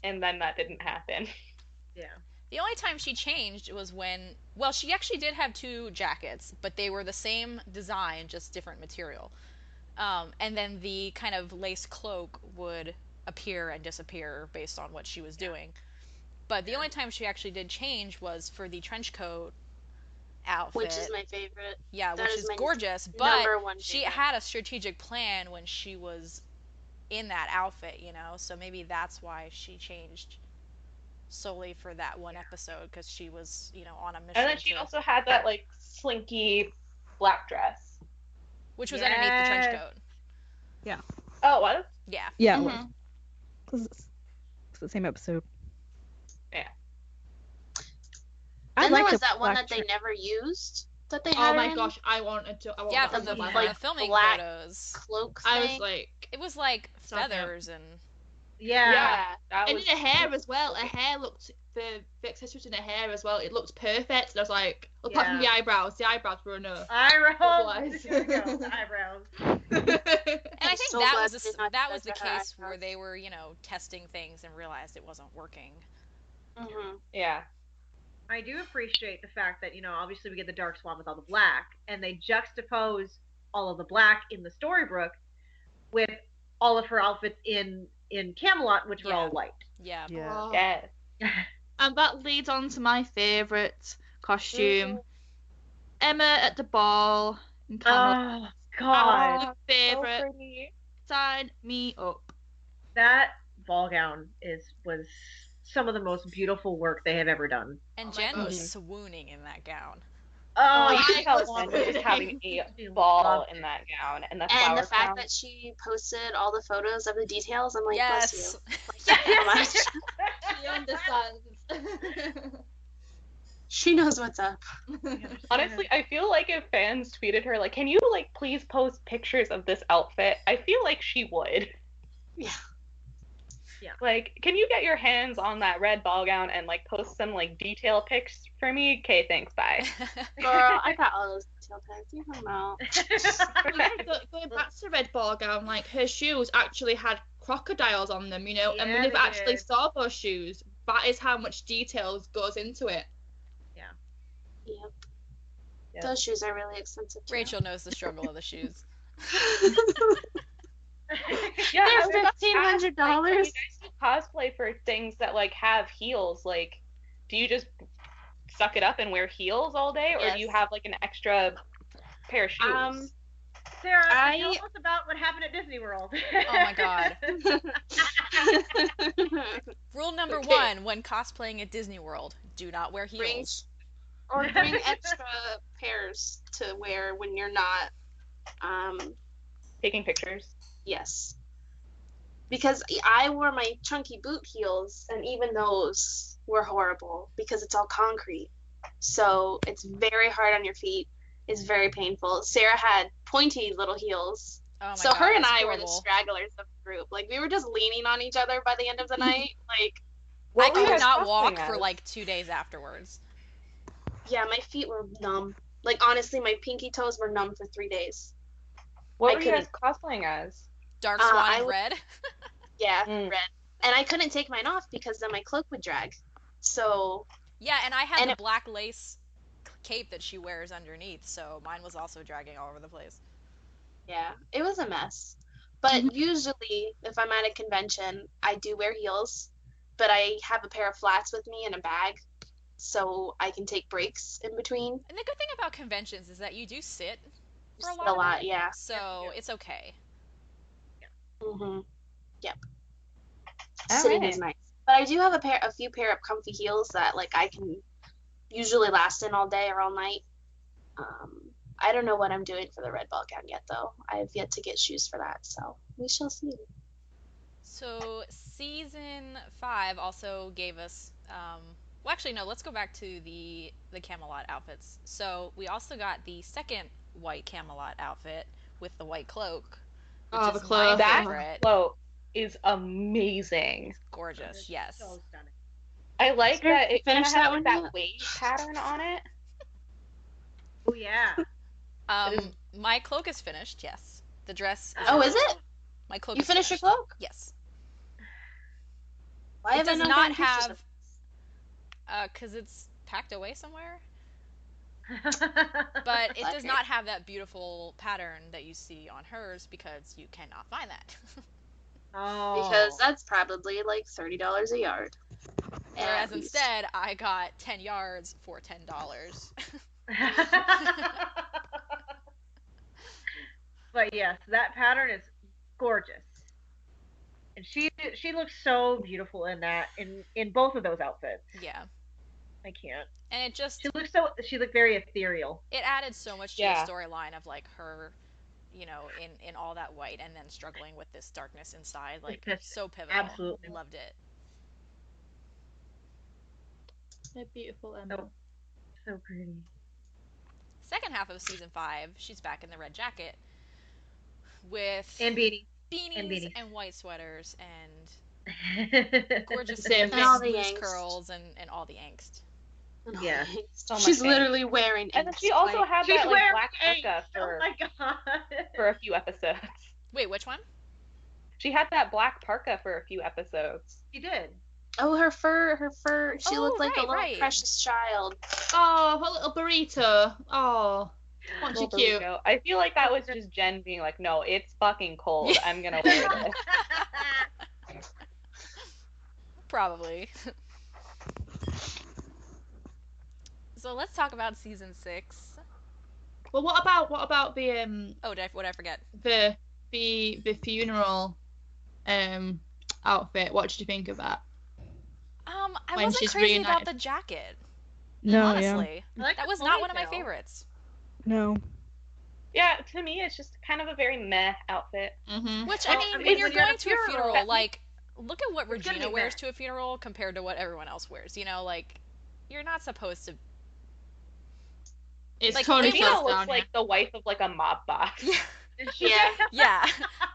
and then that didn't happen. Yeah. The only time she changed was she actually did have two jackets, but they were the same design, just different material. And then the kind of lace cloak would appear and disappear based on what she was doing. But the only time she actually did change was for the trench coat outfit. Which is my favorite. Yeah, that which is is my gorgeous, but number one she favorite. had a strategic plan when she was in that outfit, so maybe that's why she changed solely for that one episode, because she was, on a mission. And then she also had that slinky black dress. Which was underneath the trench Yes. coat. Oh, what? Yeah. Yeah, Mhm. it was. It's the same episode. Yeah. I Then there liked was the that one black that they shirt. never used that they Oh had my in gosh, I wanted to. Yeah, that from so the, bad. from the filming black photos. cloak I thing. was like, It was like Stop it. feathers and Yeah. That and was in her hair as well. Her hair looked, the accessories in her hair as well. It looked perfect. And I was like, apart from the eyebrows were a no. Eyebrows. Otherwise. Here we go. The eyebrows. And I think so that glad was they did not that do was the that to her case where eyebrows. they were, testing things and realized it wasn't working. Mhm. yeah. I do appreciate the fact that, obviously we get the Dark Swan with all the black, and they juxtapose all of the black in the storybook with all of her outfits in Camelot, which were all white. Yeah. Yeah. Oh. Yes. And that leads on to my favourite costume. Emma at the ball in Camelot. Oh, God. Absolute favourite. So pretty. Sign me up. That ball gown was some of the most beautiful work they have ever done. And Oh my Jen was gosh. swooning in that gown. Oh, You I could tell was Jen was just having a She ball loved in that gown, and the And flower the fact crown. that she posted all the photos of the details, I'm like, Yes. bless you. Like, so much. She understands. She knows what's up. Honestly, I feel like if fans tweeted her, can you, please post pictures of this outfit? I feel like she would. Yeah. Yeah. Can you get your hands on that red ball gown and, post some, detail pics for me? Okay, thanks, bye. Girl, I got all those detail tags. You know. Going back to the red ball gown, like her shoes actually had crocodiles on them, and Yeah, we never they actually did. saw those shoes. That is how much detail goes into it. Yep. Yep. Those shoes are really expensive too. Rachel knows the struggle of the shoes. Yeah, I They're was about to ask, $1,500. like, when you guys do cosplay for things that like have heels, like, do you just suck it up and wear heels all day, or do you Yes. have like an extra pair of shoes? Sarah, I- tell us about what happened at Disney World. Oh my god. Rule number Okay. 1 when cosplaying at Disney World: do not wear heels. Or bring extra pairs to wear when you're not. Taking pictures. Yes. Because I wore my chunky boot heels, and even those were horrible because it's all concrete. So it's very hard on your feet. It's very painful. Sarah had pointy little heels. Oh my So god, her and that's I were the horrible. stragglers of the group. Like, we were just leaning on each other by the end of the night. Like, I What were you could guys not walk cosplaying for as? like 2 days afterwards. yeah, my feet were numb. Like, honestly, my pinky toes were numb for 3 days. What I were you guys cosplaying as? Dark Uh, Swan I in w- red. Yeah, Mm. red. And I couldn't take mine off because then my cloak would drag. So, Yeah, and I had And the it- black lace cape that she wears underneath, so mine was also dragging all over the place. yeah, it was a mess. But usually, if I'm at a convention, I do wear heels, but I have a pair of flats with me in a bag, so I can take breaks in between. And the good thing about conventions is that you do sit for a Just lot. a of lot, it, yeah. So it's okay. Mm-hmm. Yep. All Sitting right. is nice. But I do have a few pair of comfy heels that like I can usually last in all day or all night. I don't know what I'm doing for the red ball gown yet, though. I have yet to get shoes for that, so we shall see. So season 5 also gave us well, actually no, let's go back to the Camelot outfits. So we also got the second white Camelot outfit with the white cloak, which Oh, is the cloak. my That favorite. cloak is amazing. Gorgeous, yes. So stunning. I like Sarah, that it finish kind of that has one like that yet? wave pattern on it. Oh yeah. My cloak is finished, yes. The dress is Oh, is it? My cloak You is finished your finished. cloak? Yes. Why It have I does not not gotten pictures have of because it's packed away somewhere. But But it does Okay. not have that beautiful pattern that you see on hers because you cannot find that. oh. because that's probably like $30 a yard. Whereas At least. instead, I got 10 yards for $10. But yes, that pattern is gorgeous. And she looks so beautiful in that in both of those outfits. Yeah. I can't. And it just She looked very ethereal. it added so much to Yeah. the storyline of like her, in all that white and then struggling with this darkness inside, like Yes, so pivotal. absolutely. Loved it. They're beautiful, Emma. Oh. So pretty. Second half of season 5, she's back in the red jacket with And beanie. beanies and beanies. and white sweaters and gorgeous Same And all loose the angst. curls and all the angst. Yeah. So much She's angst. literally wearing And then angst, she also like- had She's that like wearing black parka angst. Oh for my god. a few episodes. Wait, which one? She had that black parka for a few episodes. She did. Oh, her fur. She Oh, looked like a right, little right. precious child. Oh, her little burrito. Oh, wasn't she Little cute? burrito. I feel like that was just Jen being like, no, it's fucking cold. I'm gonna wear this. Probably. So let's talk about season 6. Well, what about the Oh, what did I forget? the funeral outfit? What did you think of that? I When wasn't she's crazy about reunited. the jacket. No, Honestly, I like that the was not one of my ponytail. favorites. yeah. No. Yeah, to me, it's just kind of a very meh outfit. Mm-hmm. Which Well, I mean, I mean, when you're when you're at going a to a funeral, funeral, like, look at what it's gonna Regina be wears meh. to a funeral compared to what everyone else wears. Like, you're not supposed to. It's Like, Tony it Regina was looks like the wife of like a mob boss. Yeah. Yeah.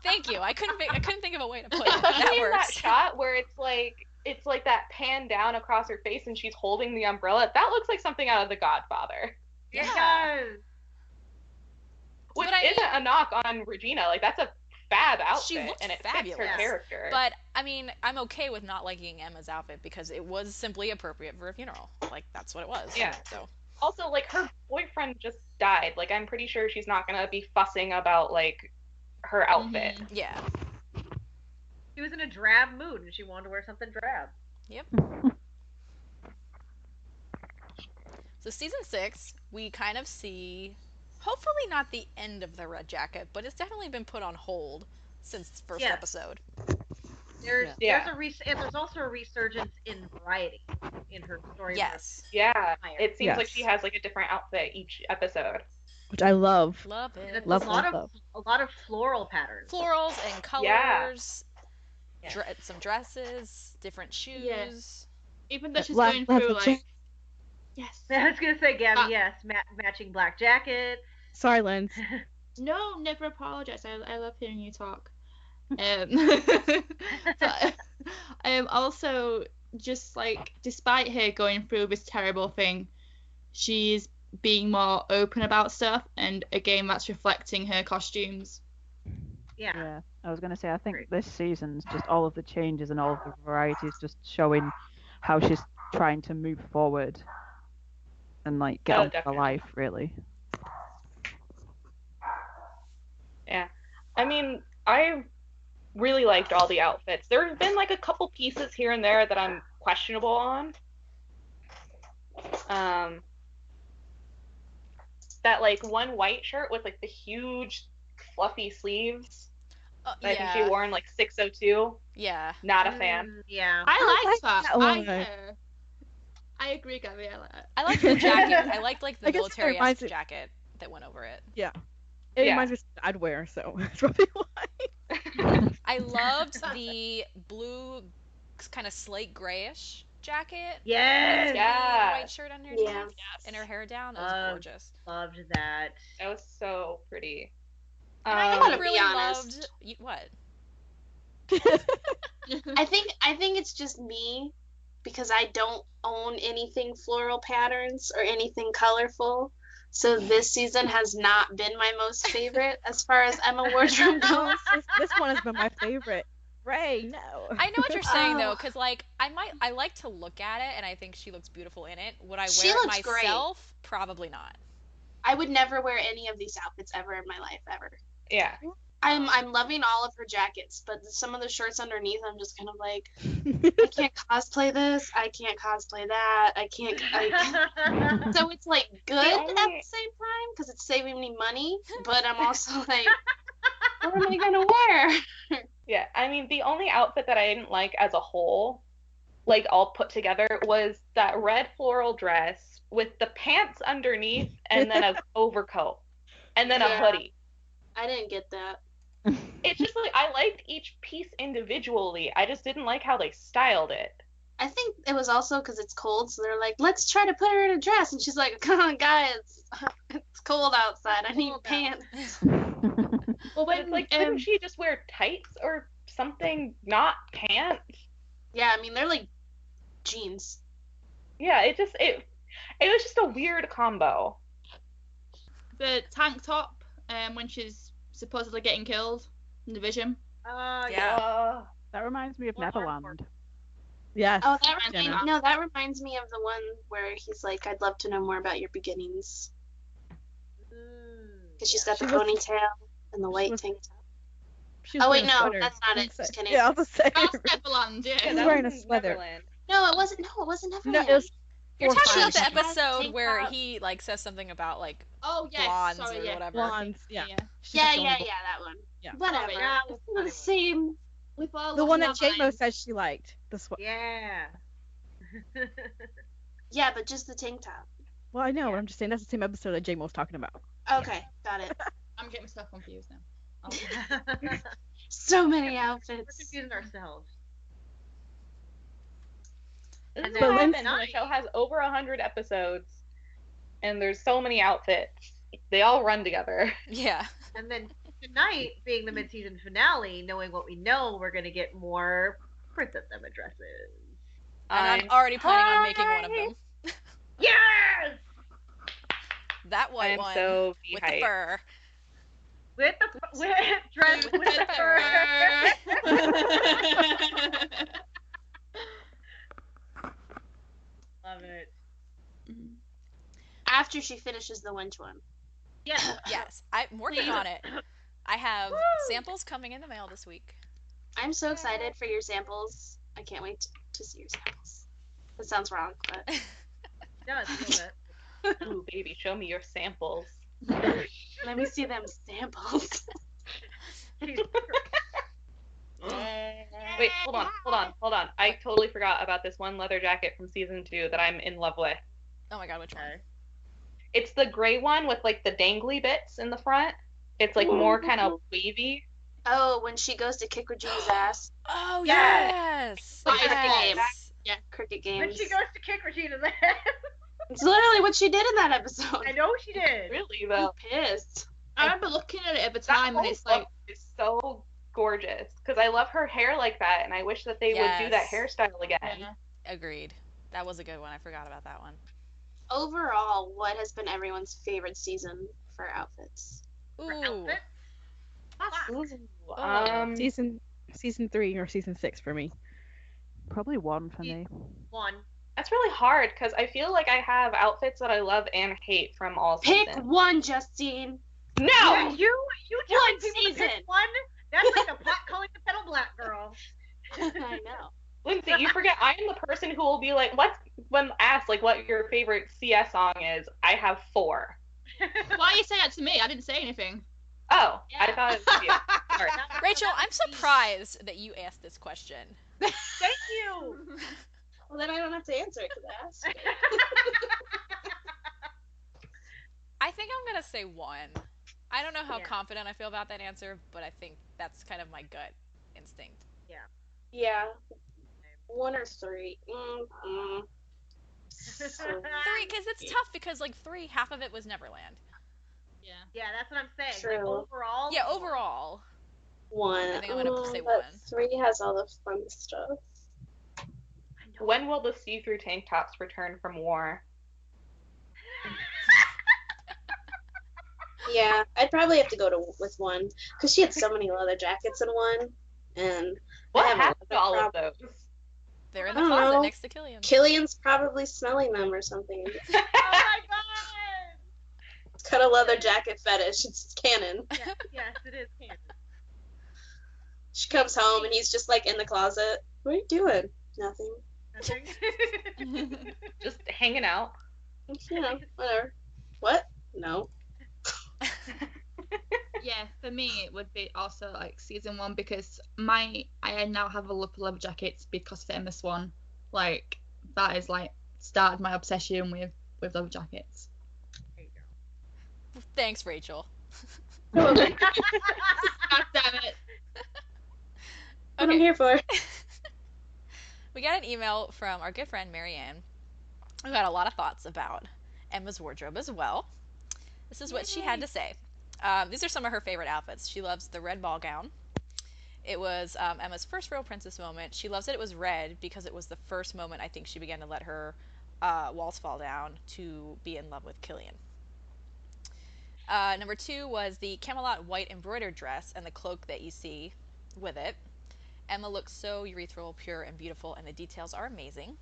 Thank you. I couldn't think of a way to put it. Especially That in that works. shot where it's like that pan down across her face and she's holding the umbrella. That looks like something out of The Godfather. It Yeah. does. Which But I isn't a knock on Regina. Like, that's a fab outfit, She looked and it fabulous. fits her character. But I mean, I'm okay with not liking Emma's outfit because it was simply appropriate for a funeral. Like, that's what it was. Yeah. So. Also, like, her boyfriend just died. Like, I'm pretty sure she's not gonna be fussing about, like, her outfit. Mhm. Yeah. She was in a drab mood and she wanted to wear something drab. Yep. So season 6, we kind of see, hopefully not the end of the Red Jacket, but it's definitely been put on hold since the first Yes. episode. There's Yeah. and there's also a resurgence in variety in her story. Yes. Yeah. It seems like Yes. she has, like, a different outfit each episode. Which I love. Love And it. it's Love, a lot love, of a lot of floral patterns. Florals and Yeah. colors, some dresses, different shoes. Yes. Even though she's Black going leather through, like, jacket. yes. I was gonna say, Gabby, Ah. yes, matching black jackets. Sorry, Lens. No, never apologize. I love hearing you talk. But, also, just like, despite her going through this terrible thing, she's being more open about stuff, and again, that's reflecting her costumes. Yeah. Yeah, I was going to say, I think this season's just all of the changes and all of the varieties just showing how she's trying to move forward and, like, get on with her definitely. life, really. Yeah. I mean, I really liked all the outfits. There have been, like, a couple pieces here and there that I'm questionable on. That, like, one white shirt with, like, the huge fluffy sleeves that I think she wore in, like, 602. Yeah. Not a fan. Yeah. I liked that. that one. I agree, Gabby. I like that. I liked the jacket. I liked, like, the I guess it military-esque reminds me- jacket that went over it. It Yeah. reminds me of something I'd wear, so that's probably why. I loved the blue, kind of slate grayish jacket. Yes. with the Yeah. white shirt underneath. Yeah. And her hair down. That was gorgeous. Loved that. That was so pretty. And I gotta be really honest. loved what? I think it's just me because I don't own anything floral patterns or anything colorful. So this season has not been my most favorite as far as Emma wardrobe goes. This one has been my favorite. Ray, no. I know what you're saying though, Oh. because like I like to look at it, and I think she looks beautiful in it. Would I She wear it looks great. myself? Probably not. I would never wear any of these outfits ever in my life, ever. Yeah. I'm loving all of her jackets, but some of the shirts underneath, I'm just kind of like, I can't cosplay this. I can't cosplay that. I can't. So it's like good at the same time because it's saving me money, but I'm also like, what am I gonna wear? Yeah, I mean, the only outfit that I didn't like as a whole, like all put together, was that red floral dress with the pants underneath and then an overcoat and then a Yeah. hoodie. I didn't get that. It's just like, I liked each piece individually. I just didn't like how they styled it. I think it was also because it's cold, so they're like, let's try to put her in a dress, and she's like, come on, guys, it's cold outside. I need Cold out. pants. Well, But it's like, couldn't she just wear tights or something, not pants? Yeah, I mean they're like jeans. Yeah, it was just a weird combo. the tank top, when she's supposedly getting killed in the vision. Yeah. That reminds me of What Neverland. Yes. Oh, Jenna. that reminds me of the one where he's like, I'd love to know more about your beginnings. Because she's got the She was- ponytail and the white was- tank top. She was Oh, wait, wearing a no, sweater. that's not I it. was gonna Just say- kidding. Yeah, I was gonna say. That's Neverland, yeah. She's that wearing was a sweater. Neverland. No, it wasn't Neverland. No, it was You're four or talking about five. the She has a episode tank where top. he like says something about like Oh, yes. blondes Sorry, or yeah. whatever. blondes. Yeah. She's Yeah, going yeah, blonde. that one. Yeah. Whatever. Yeah, It's the same. With all The one that lines. JMO said she liked. The Yeah. Yeah, but just the tank top. Well, I know, but I'm just saying that's the same episode that JMO was talking about. Okay, got it. I'm getting myself confused now. So many We're outfits. confusing ourselves. This And is then what happens when tonight- the show has over 100 episodes, and there's so many outfits. They all run together. Yeah. And then tonight, being the mid-season finale, knowing what we know, we're gonna get more Princess Emma dresses. And I'm already planning on making one of them. Yes! That white I'm one so with the hyped. fur. with dress with the fur. Love it. After she finishes the winch one. Yes. Yes, I'm working Please. on it. I have samples coming in the mail this week. I'm so excited for your samples. I can't wait to see your samples. That sounds wrong, but It does a little bit. Ooh, baby, show me your samples. let me see them samples. Wait, hold on. I totally forgot about this one leather jacket from season 2 that I'm in love with. Oh my god, which one? It's the gray one with like the dangly bits in the front. It's like more kind of wavy. Oh, when she goes to kick Regina's ass. Oh Yes. yes. Like cricket Yes. games. Yeah, cricket games. When she goes to kick Regina's ass. It's literally what she did in that episode. I know she did. Really I'm though. pissed. I remember looking at it at the That time, and whole it's like, look is so gorgeous because I love her hair like that, and I wish that they would do that Yes. hairstyle again. yeah. Agreed. That was a good one. I forgot about that one. Overall, what has been everyone's favorite season for outfits? For Ooh. outfit? Season 3 or season 6 for me. Probably 1 for me. One. That's really hard because I feel like I have outfits that I love and hate from all Pick seasons. one, Justine. No! Yeah, you telling One people to season. pick one? That's like a pot calling the kettle black, girl. I know. Lindsay, you forget I am the person who will be like, when asked like what your favorite CS song is, I have 4. Why are you saying that to me? I didn't say anything. Oh, Yeah. I thought it was you. Sorry. Rachel, I'm surprised that you asked this question. Thank you. Well, then I don't have to answer it because I asked. I think I'm gonna say 1. I don't know how Yeah. confident I feel about that answer, but I think that's kind of my gut instinct. Yeah. 1 or 3. Mm-mm. 3, because it's tough because like 3, half of it was Neverland. Yeah. Yeah, that's what I'm saying. True. Like, overall. Yeah, overall. 1. I think I'm gonna say but 1. 3 has all the fun stuff. When will the see-through tank tops return from war? Yeah, I'd probably have to go with 1 because she had so many leather jackets in 1, and What I have a happened to all leather of those? They're in I the don't closet know. next to Killian. Killian's probably smelling them or something. Oh my god! It's got a leather jacket fetish. It's canon. Yes, it is canon. She comes home and he's just like in the closet. What are you doing? Nothing. Nothing. Just hanging out. You know, whatever. What? No. Yeah, for me it would be also like season 1 because I now have a love for leather jackets because of Emma Swan. Like that is like started my obsession with leather jackets. There you go. Thanks, Rachel. God damn it. What I'm here for. We got an email from our good friend Marianne, who had a lot of thoughts about Emma's wardrobe as well. This is what she had to say. These are some of her favorite outfits. She loves the red ball gown. It was Emma's first real princess moment. She loves that it was red because it was the first moment I think she began to let her walls fall down to be in love with Killian. Number 2 was the Camelot white embroidered dress and the cloak that you see with it. Emma looks so urethral, pure, and beautiful, and the details are amazing.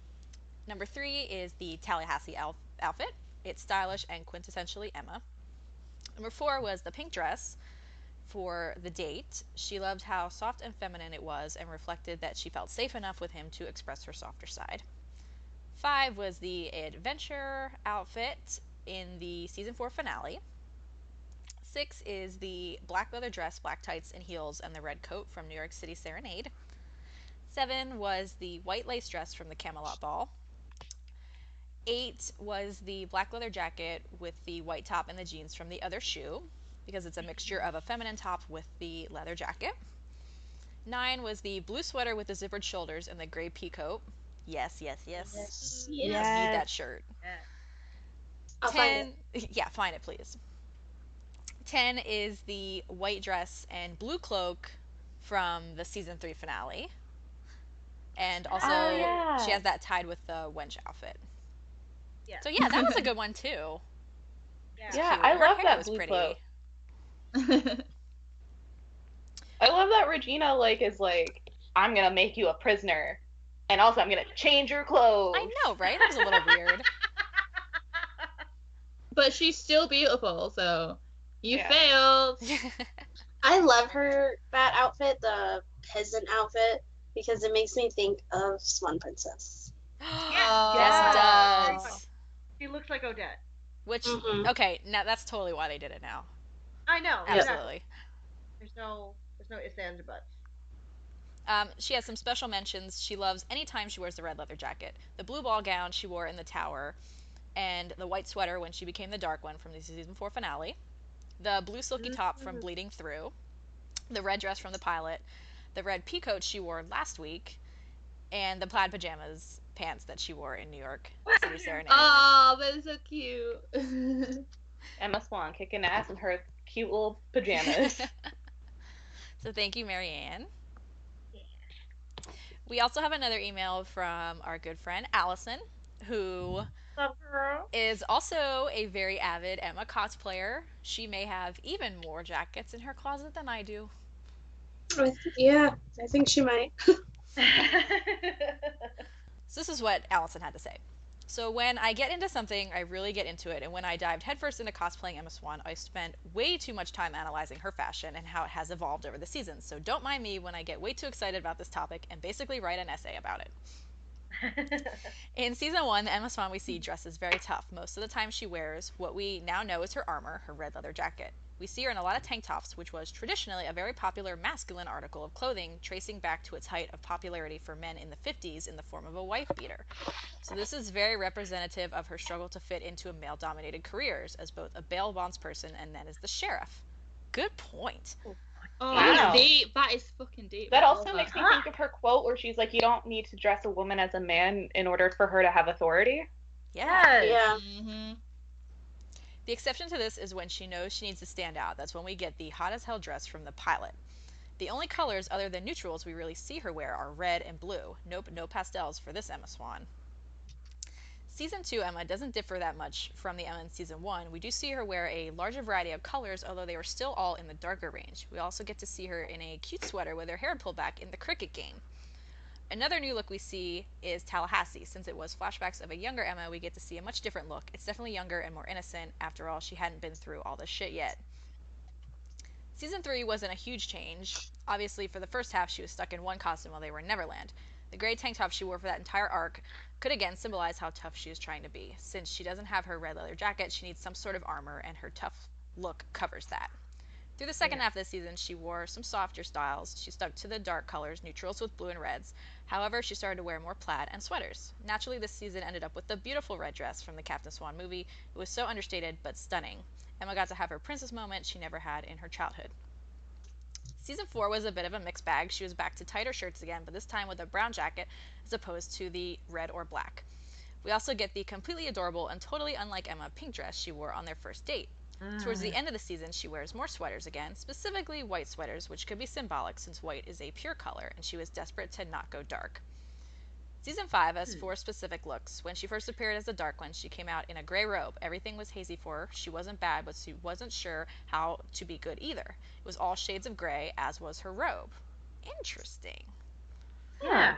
Number 3 is the Tallahassee outfit. It's stylish and quintessentially Emma. Number 4 was the pink dress for the date. She loved how soft and feminine it was and reflected that she felt safe enough with him to express her softer side. 5 was the adventure outfit in the season 4 finale. 6 is the black leather dress, black tights and heels, and the red coat from New York City Serenade. 7 was the white lace dress from the Camelot Ball. 8 was the black leather jacket with the white top and the jeans from The Other Shoe, because it's a mixture of a feminine top with the leather jacket. 9 was the blue sweater with the zippered shoulders and the gray pea coat. Yes. Yes. You need Yes. that shirt. I'll find it. Yeah, find it, please. 10 is the white dress and blue cloak from the season 3 finale. And also, Oh, yeah. she has that tied with the wench outfit. Yeah. So yeah, that was a good one too. Yeah, Cute. I Her love hair that was blue pretty. cloak. Regina is I'm gonna make you a prisoner, and also I'm gonna change your clothes. I know, right? That was a little weird. But she's still beautiful, so you failed. I love that outfit, the peasant outfit, because it makes me think of Swan Princess. Yes, it does. She looks like Odette. Which, okay, now that's totally why they did it now. I know. Absolutely. There's no ifs, ands, or buts. She has some special mentions. She loves any time she wears the red leather jacket, the blue ball gown she wore in the tower, and the white sweater when she became the dark one from the season 4 finale, the blue silky top from Bleeding Through, the red dress from the pilot, the red peacoat she wore last week, and the plaid pajamas pants that she wore in New York City Serenade. Oh, that's so cute. Emma Swan kicking ass in her cute little pajamas. So thank you, Marianne. We also have another email from our good friend Allison, who is also a very avid Emma cosplayer. She may have even more jackets in her closet than I do. Yeah, I think she might. So this is what Allison had to say. So when I get into something, I really get into it, and when I dived headfirst into cosplaying Emma Swan, I spent way too much time analyzing her fashion and how it has evolved over the seasons, so don't mind me when I get way too excited about this topic and basically write an essay about it. In season 1, the Emma Swan we see dresses very tough. Most of the time she wears what we now know is her armor, her red leather jacket. We see her in a lot of tank tops, which was traditionally a very popular masculine article of clothing, tracing back to its height of popularity for men in the 50s in the form of a wife beater. So this is very representative of her struggle to fit into a male-dominated careers as both a bail bondsperson and then as the sheriff. Good point. Oh, Wow. deep. That is fucking deep. That also makes me think of her quote where she's like, you don't need to dress a woman as a man in order for her to have authority. Yeah. Yeah. Mm-hmm. The exception to this is when she knows she needs to stand out. That's when we get the hot as hell dress from the pilot. The only colors other than neutrals we really see her wear are red and blue. Nope, no pastels for this Emma Swan. Season 2 Emma doesn't differ that much from the Emma in Season 1. We do see her wear a larger variety of colors, although they are still all in the darker range. We also get to see her in a cute sweater with her hair pulled back in the cricket game. Another new look we see is Tallahassee. Since it was flashbacks of a younger Emma, we get to see a much different look. It's definitely younger and more innocent. After all, she hadn't been through all this shit yet. Season 3 wasn't a huge change. Obviously, for the first half, she was stuck in one costume while they were in Neverland. The gray tank top she wore for that entire arc could again symbolize how tough she is trying to be. Since she doesn't have her red leather jacket, she needs some sort of armor, and her tough look covers that. Through the second half of the season, she wore some softer styles. She stuck to the dark colors, neutrals with blue and reds. However, she started to wear more plaid and sweaters. Naturally, this season ended up with the beautiful red dress from the Captain Swan movie. It was so understated, but stunning. Emma got to have her princess moment she never had in her childhood. Season 4 was a bit of a mixed bag. She was back to tighter shirts again, but this time with a brown jacket as opposed to the red or black. We also get the completely adorable and totally unlike Emma pink dress she wore on their first date. Towards the end of the season, she wears more sweaters again, specifically white sweaters, which could be symbolic since white is a pure color, and she was desperate to not go dark. Season 5 has 4 specific looks. When she first appeared as the Dark One, she came out in a gray robe. Everything was hazy for her. She wasn't bad, but she wasn't sure how to be good either. It was all shades of gray, as was her robe. Interesting. Yeah.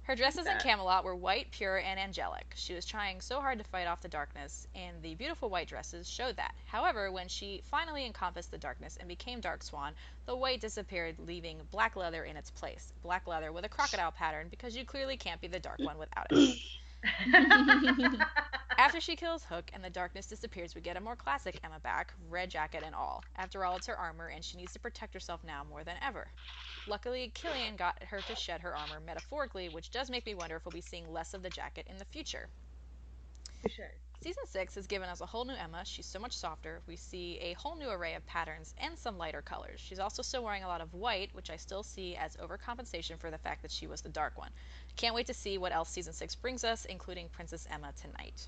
Her dresses in Camelot were white, pure, and angelic. She was trying so hard to fight off the darkness, and the beautiful white dresses showed that. However, when she finally encompassed the darkness and became Dark Swan, the white disappeared, leaving black leather in its place. Black leather with a crocodile pattern, because you clearly can't be the Dark One without it. After she kills Hook and the darkness disappears, we get a more classic Emma back, red jacket and all. After all, it's her armor, and she needs to protect herself now more than ever. Luckily, Killian got her to shed her armor metaphorically, which does make me wonder if we'll be seeing less of the jacket in the future. Season 6 has given us a whole new Emma. She's so much softer. We see a whole new array of patterns and some lighter colors. She's also still wearing a lot of white, which I still see as overcompensation for the fact that she was the Dark One. Can't wait to see what else Season 6 brings us, including Princess Emma tonight.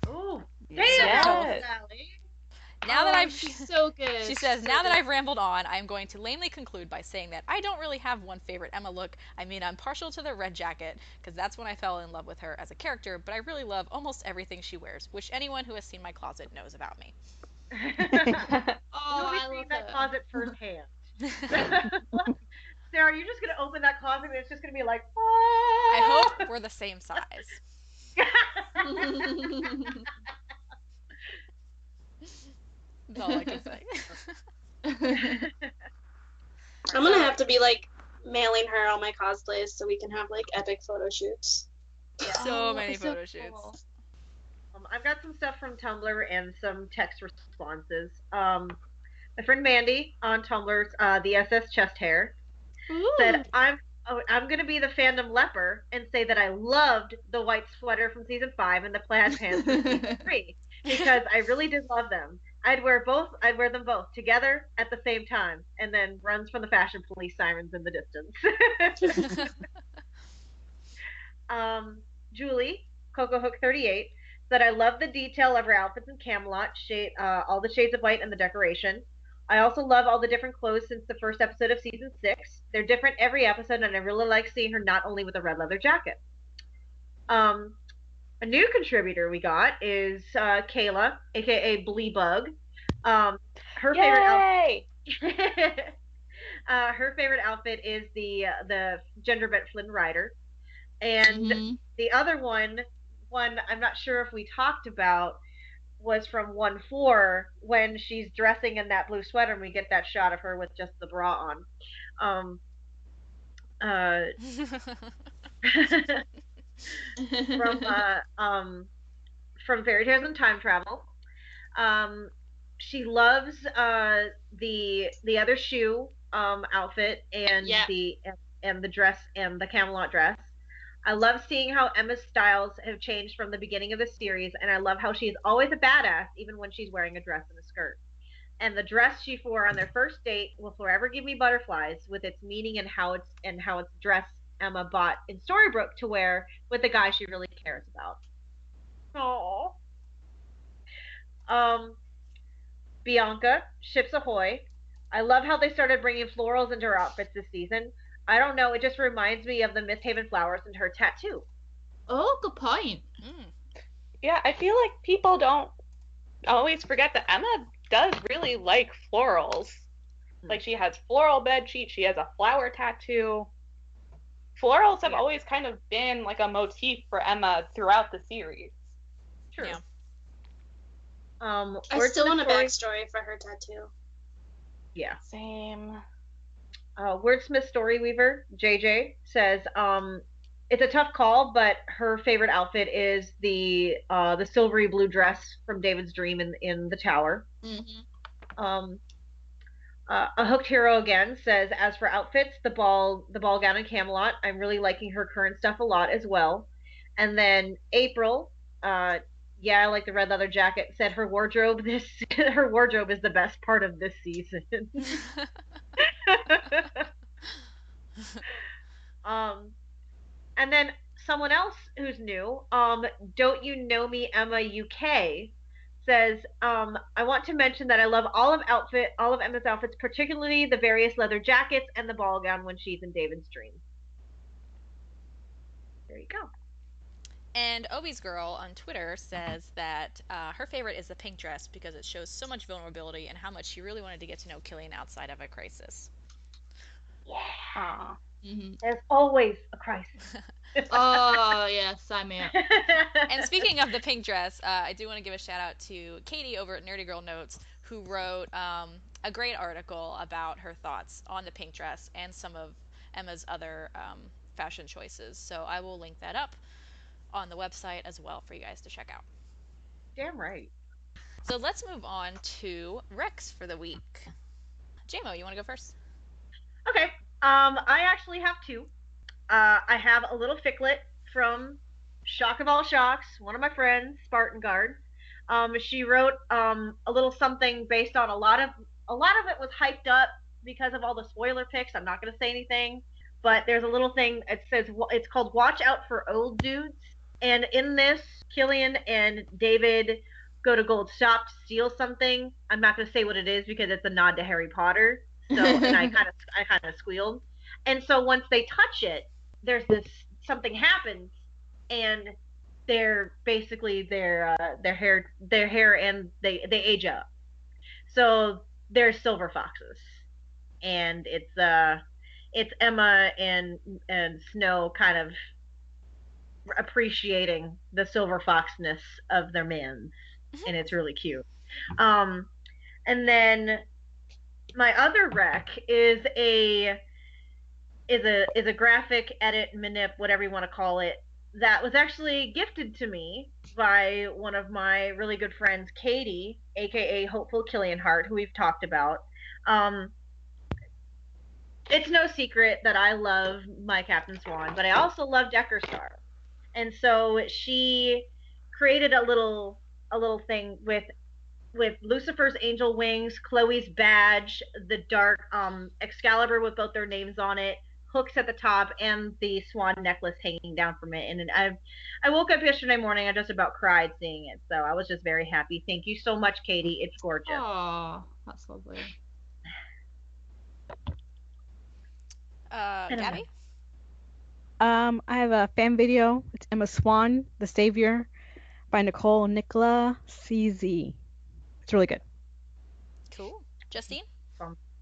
Oh, Yes. Sally. Now that I've she's so good. She says, So now that good. I've rambled on, I'm going to lamely conclude by saying that I don't really have one favorite Emma look. I mean, I'm partial to the red jacket, because that's when I fell in love with her as a character, but I really love almost everything she wears, which anyone who has seen my closet knows about me. Oh, You'll be I seeing love that her. closet firsthand. Sarah, you're just gonna open that closet and it's just gonna be like, I oh. hope we're the same size. That's all I can say. I'm gonna have to be like mailing her all my cosplays so we can have like epic photo shoots. So many photo shoots. Cool. I've got some stuff from Tumblr and some text responses. My friend Mandy on Tumblr's the SS Chest Hair said, I'm gonna be the fandom leper and say that I loved the white sweater from season 5 and the plaid pants from season 3 because I really did love them. I'd wear them both together at the same time, and then runs from the fashion police sirens in the distance. Julie, Coco Hook 38, said I love the detail of her outfits in Camelot, all the shades of white and the decoration. I also love all the different clothes since the first episode of season 6. They're different every episode, and I really like seeing her not only with a red leather jacket. A new contributor we got is Kayla, aka Bleebug. Her favorite outfit. Her favorite outfit is the gender bent Flynn Rider, and the other one I'm not sure if we talked about was from 1-4 when she's dressing in that blue sweater and we get that shot of her with just the bra on. From Fairy Tales and Time Travel. She loves the other shoe outfit and the dress and the Camelot dress. I love seeing how Emma's styles have changed from the beginning of the series, and I love how she's always a badass even when she's wearing a dress and a skirt. And the dress she wore on their first date will forever give me butterflies with its meaning and how it's dress Emma bought in Storybrooke to wear with the guy she really cares about. Aww. Bianca, Ships Ahoy. I love how they started bringing florals into her outfits this season. I don't know, it just reminds me of the Miss Haven flowers and her tattoo. Oh, good point. Yeah, I feel like people don't always forget that Emma does really like florals. Like, she has floral bed sheets, she has a flower tattoo. Florals have always kind of been like a motif for Emma throughout the series. True. Yeah. I still want a backstory for her tattoo. Yeah. Same. Wordsmith Storyweaver, JJ, says, it's a tough call, but her favorite outfit is the silvery blue dress from David's Dream in the tower. A Hooked Hero again says, as for outfits, the ball gown and Camelot, I'm really liking her current stuff a lot as well. And then April, I like the red leather jacket, said her wardrobe is the best part of this season. And then someone else who's new, Don't You Know Me Emma UK, says, I want to mention that I love all of Emma's outfits, particularly the various leather jackets and the ball gown when she's in David's Dream. There you go. And Obi's Girl on Twitter says that her favorite is the pink dress because it shows so much vulnerability and how much she really wanted to get to know Killian outside of a crisis. Yeah. There's always a crisis. Oh, yeah, sign me up. And speaking of the pink dress, I do want to give a shout out to Katie over at Nerdy Girl Notes, who wrote a great article about her thoughts on the pink dress and some of Emma's other fashion choices. So I will link that up on the website as well for you guys to check out. Damn right. So let's move on to Rex for the week. JMO, you want to go first? Okay. I actually have two. I have a little ficlet from Shock of All Shocks, one of my friends, Spartan Guard. She wrote a little something based on a lot of it was hyped up because of all the spoiler picks. I'm not going to say anything, but there's a little thing. It says it's called "Watch Out for Old Dudes," and in this, Killian and David go to Gold's shop to steal something. I'm not going to say what it is because it's a nod to Harry Potter. So, and I kind of squealed. And so once they touch it, there's something happens, and they're basically their hair and they age up. So they're silver foxes. and it's Emma and Snow kind of appreciating the silver foxness of their mans, and it's really cute. Um, and then my other rec is a graphic edit manip, whatever you want to call it, that was actually gifted to me by one of my really good friends, Katie, aka Hopeful Killian Hart, who we've talked about. Um, it's no secret that I love my Captain Swan, but I also love Decker Star. And so she created a little thing with Lucifer's angel wings, Chloe's badge, the dark Excalibur with both their names on it, hooks at the top, and the swan necklace hanging down from it. And I woke up yesterday morning, I just about cried seeing it. So I was just very happy. Thank you so much, Katie. It's gorgeous. Oh, that's lovely. Gabby? I have a fan video. It's Emma Swan, The Savior, by Nicole Nicola CZ. It's really good. Cool. Justine?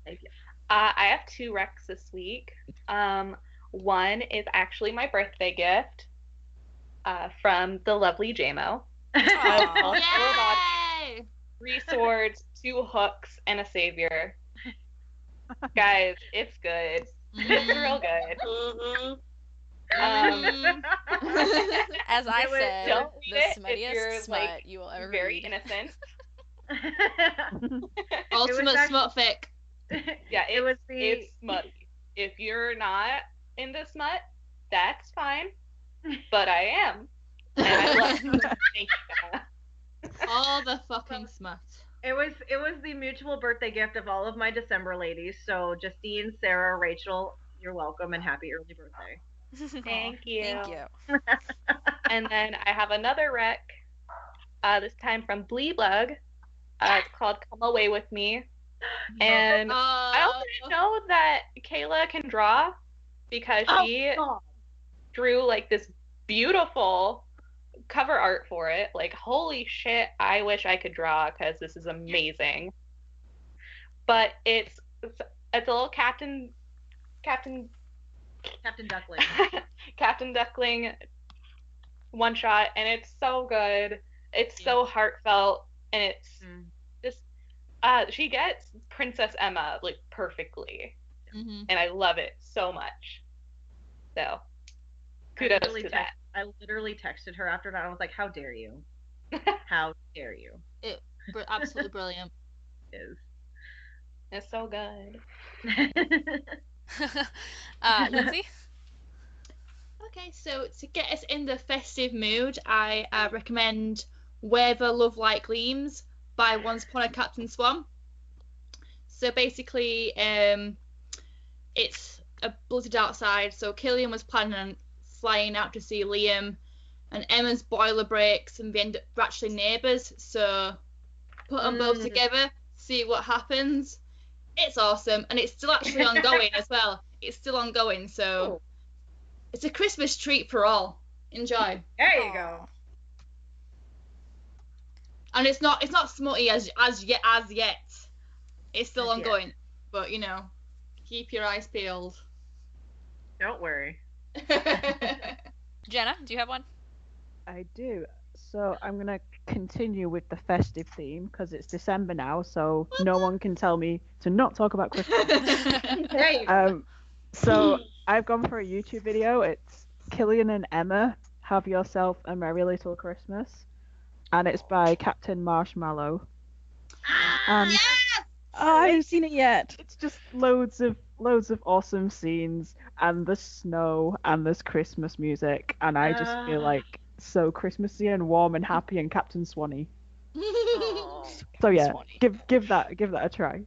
Thank you. I have 2 recs this week. One is actually my birthday gift from the lovely JMO. Yay! 3 swords, 2 hooks, and a savior. Guys, it's good. It's real good. As I said, Don't the read it if smuttiest you're, smut like, you will ever very read. innocent. Ultimate smut fic. Yeah, was it's smutty. If you're not into smut, that's fine. But I am. And I love it. Thank you. All the fucking smut. It was the mutual birthday gift of all of my December ladies. So Justine, Sarah, Rachel, you're welcome and happy early birthday. Thank you. Thank you. And then I have another rec, this time from Bleeblug. It's called Come Away With Me. And I also didn't know that Kayla can draw because she drew like this beautiful cover art for it. Like, holy shit, I wish I could draw because this is amazing. But it's a little Captain Duckling. Captain Duckling one shot, and it's so good. It's so heartfelt, and it's just she gets Princess Emma like perfectly, and I love it so much. So kudos to that. I literally texted her after that. I was like, "How dare you? How dare you?" Absolutely brilliant. It is. It's so good. Lindsay? Okay, so to get us in the festive mood, I recommend Where the Love Light Gleams by Once Upon a Captain Swan. So basically, it's a blizzard outside, so Killian was planning on flying out to see Liam, and Emma's boiler breaks, and they end up actually neighbours, so put them both together, see what happens. It's awesome, and it's still actually ongoing as well. It's still ongoing, so it's a Christmas treat for all. Enjoy. There you go. And it's not smutty as yet. It's still ongoing, but you know, keep your eyes peeled. Don't worry. Jenna, do you have one? I do. So I'm going to continue with the festive theme because it's December now, so no one can tell me to not talk about Christmas. There you go. So I've gone for a YouTube video. It's Killian and Emma, Have Yourself a Merry Little Christmas. And it's by Captain Marshmallow. Yes! Oh, I haven't seen it yet. It's just loads of awesome scenes, and the snow, and there's Christmas music, and I just feel like so Christmassy and warm and happy and Captain Swanee. So yeah, give that a try.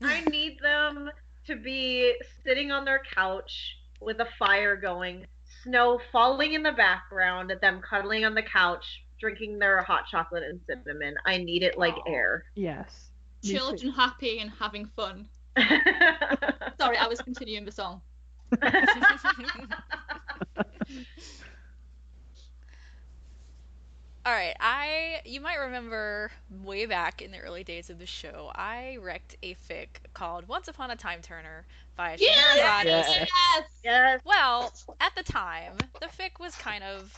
I need them to be sitting on their couch with a fire going, snow falling in the background, them cuddling on the couch, drinking their hot chocolate and cinnamon. I need it like air. Yes. Children happy and having fun. Sorry, I was continuing the song. All right, you might remember way back in the early days of the show, I wrecked a fic called Once Upon a Time Turner by Yes! Scheherazade Yes. 06. Yes. Well, at the time, the fic was kind of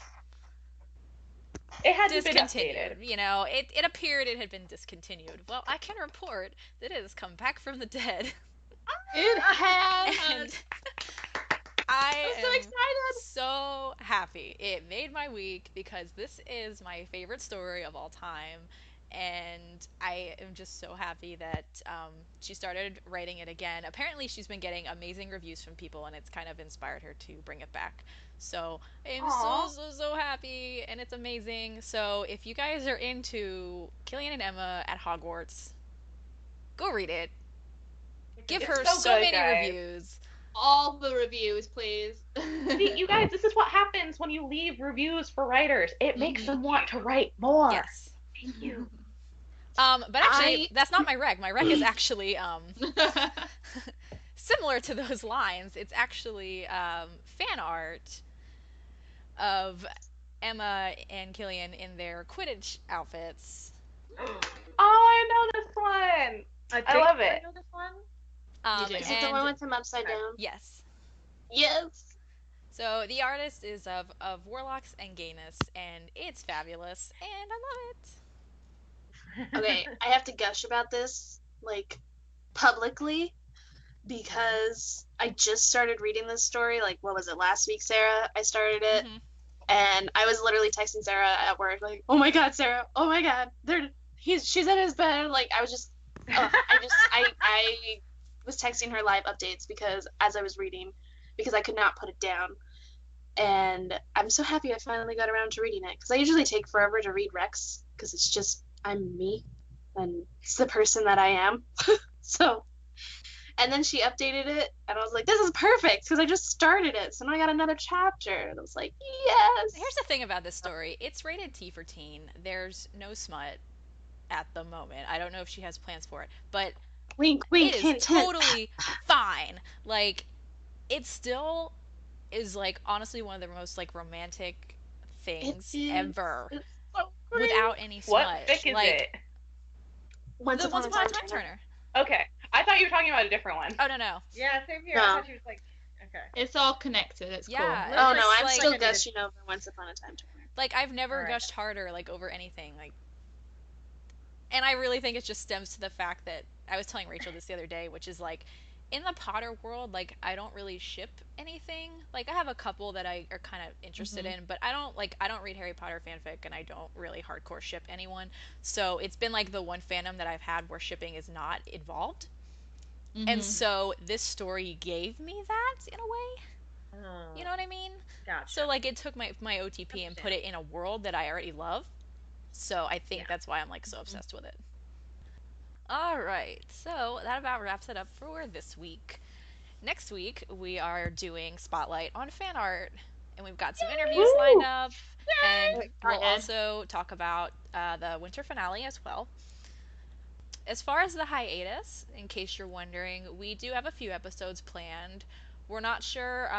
It hadn't been discontinued. updated. It appeared it had been discontinued. Well, I can report that it has come back from the dead. It has. And I I'm so am excited. so happy. It made my week because this is my favorite story of all time. And I am just so happy that she started writing it again. Apparently, she's been getting amazing reviews from people, and it's kind of inspired her to bring it back. So I am Aw. so happy, and it's amazing. So if you guys are into Killian and Emma at Hogwarts, go read it. Give It's her so so good, many guys. reviews. All the reviews, please. See, you guys, this is what happens when you leave reviews for writers. It makes them want to write more. Yes. Thank you. But actually, that's not my rec. My rec is actually Mm-hmm. similar to those lines. It's actually fan art of Emma and Killian in their Quidditch outfits. Oh, I know this one. I love it. I know this one. do. Is it the And one with him upside down? yes. Yes. So the artist is of Warlocks and Gayness, and it's fabulous, and I love it. Okay, I have to gush about this, like, publicly, because I just started reading this story. Like, what was it, last week, Sarah? I started it, Mhm. and I was literally texting Sarah at work, like, "Oh my God, Sarah! Oh my God, she's in his bed!" Like, I was just, I was texting her live updates because as I was reading, because I could not put it down, and I'm so happy I finally got around to reading it because I usually take forever to read Rex because it's just I'm me, and it's the person that I am. So, and then she updated it, and I was like, "This is perfect," because I just started it, so now I got another chapter, and I was like, "Yes." Here's the thing about this story. It's rated T for teen. There's no smut at the moment. I don't know if she has plans for it, but Wink, wink, it is hint, hint. totally fine. Like, it still is, like, honestly one of the most, like, romantic It things is. ever It's so great. without any What smut. fic is Like, it? Once the upon Once a Upon a time Time Turner. Turner. Okay, I thought you were talking about a different one. Oh, no. Yeah, same here. No. I thought she was like, okay. It's all connected. It's Yeah, cool. Oh it's no, I'm like- still I need to- gushing over Once Upon a Time Turner. Like, I've never Alright. gushed harder, like, over anything. Like, and I really think it just stems to the fact that I was telling Rachel this the other day, which is like, in the Potter world, like, I don't really ship anything. Like, I have a couple that I are kind of interested in, but I don't read Harry Potter fanfic, and I don't really hardcore ship anyone. So it's been like the one fandom that I've had where shipping is not involved. And Mhm. so this story gave me that in a way. Oh, You know what I mean? gotcha. So like, it took my OTP and put it in a world that I already love. So I think Yeah. that's why I'm like so obsessed with it. All right, so that about wraps it up for this week. Next week we are doing Spotlight on fan art, and we've got some interviews Woo! lined up, and Excited. we'll also talk about the winter finale as well. As far as the hiatus, in case you're wondering, we do have a few episodes planned. We're not sure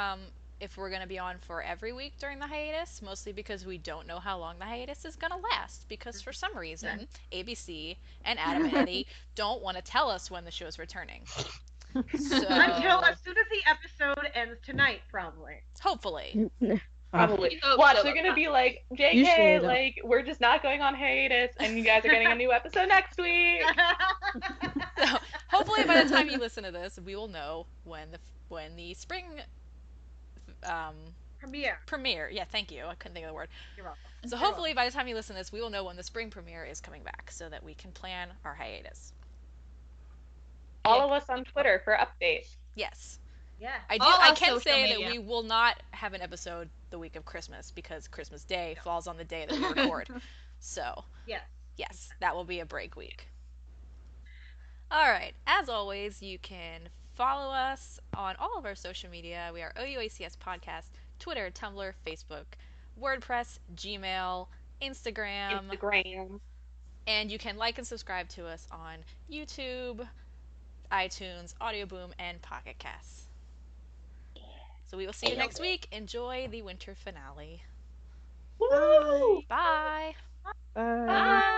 if we're going to be on for every week during the hiatus, mostly because we don't know how long the hiatus is going to last. Because for some reason, ABC and Adam and Eddie don't want to tell us when the show's returning. So, Until as soon as the episode ends tonight, probably. hopefully. Probably. Oh, Watch, no, they're gonna but- be like, Usually JK, they don't. like, we're just not going on hiatus, and you guys are getting a new episode next week. So, hopefully by the time you listen to this, we will know when the spring premiere. Yeah, thank you. I couldn't think of the word. You're welcome. So hopefully by the time you listen to this, we will know when the spring premiere is coming back, so that we can plan our hiatus. Follow us on Twitter for updates. Yes. Yeah. I All our can social say media. that we will not have an episode the week of Christmas because Christmas Day falls on the day that we record. So, Yes. yes, that will be a break week. All right. As always, you can follow us on all of our social media. We are OUACS Podcast, Twitter, Tumblr, Facebook, WordPress, Gmail, Instagram. And you can like and subscribe to us on YouTube, iTunes, Audio Boom, and Pocket Casts. So we will see you next week. Enjoy the winter finale. Woo! Bye. Bye. Bye.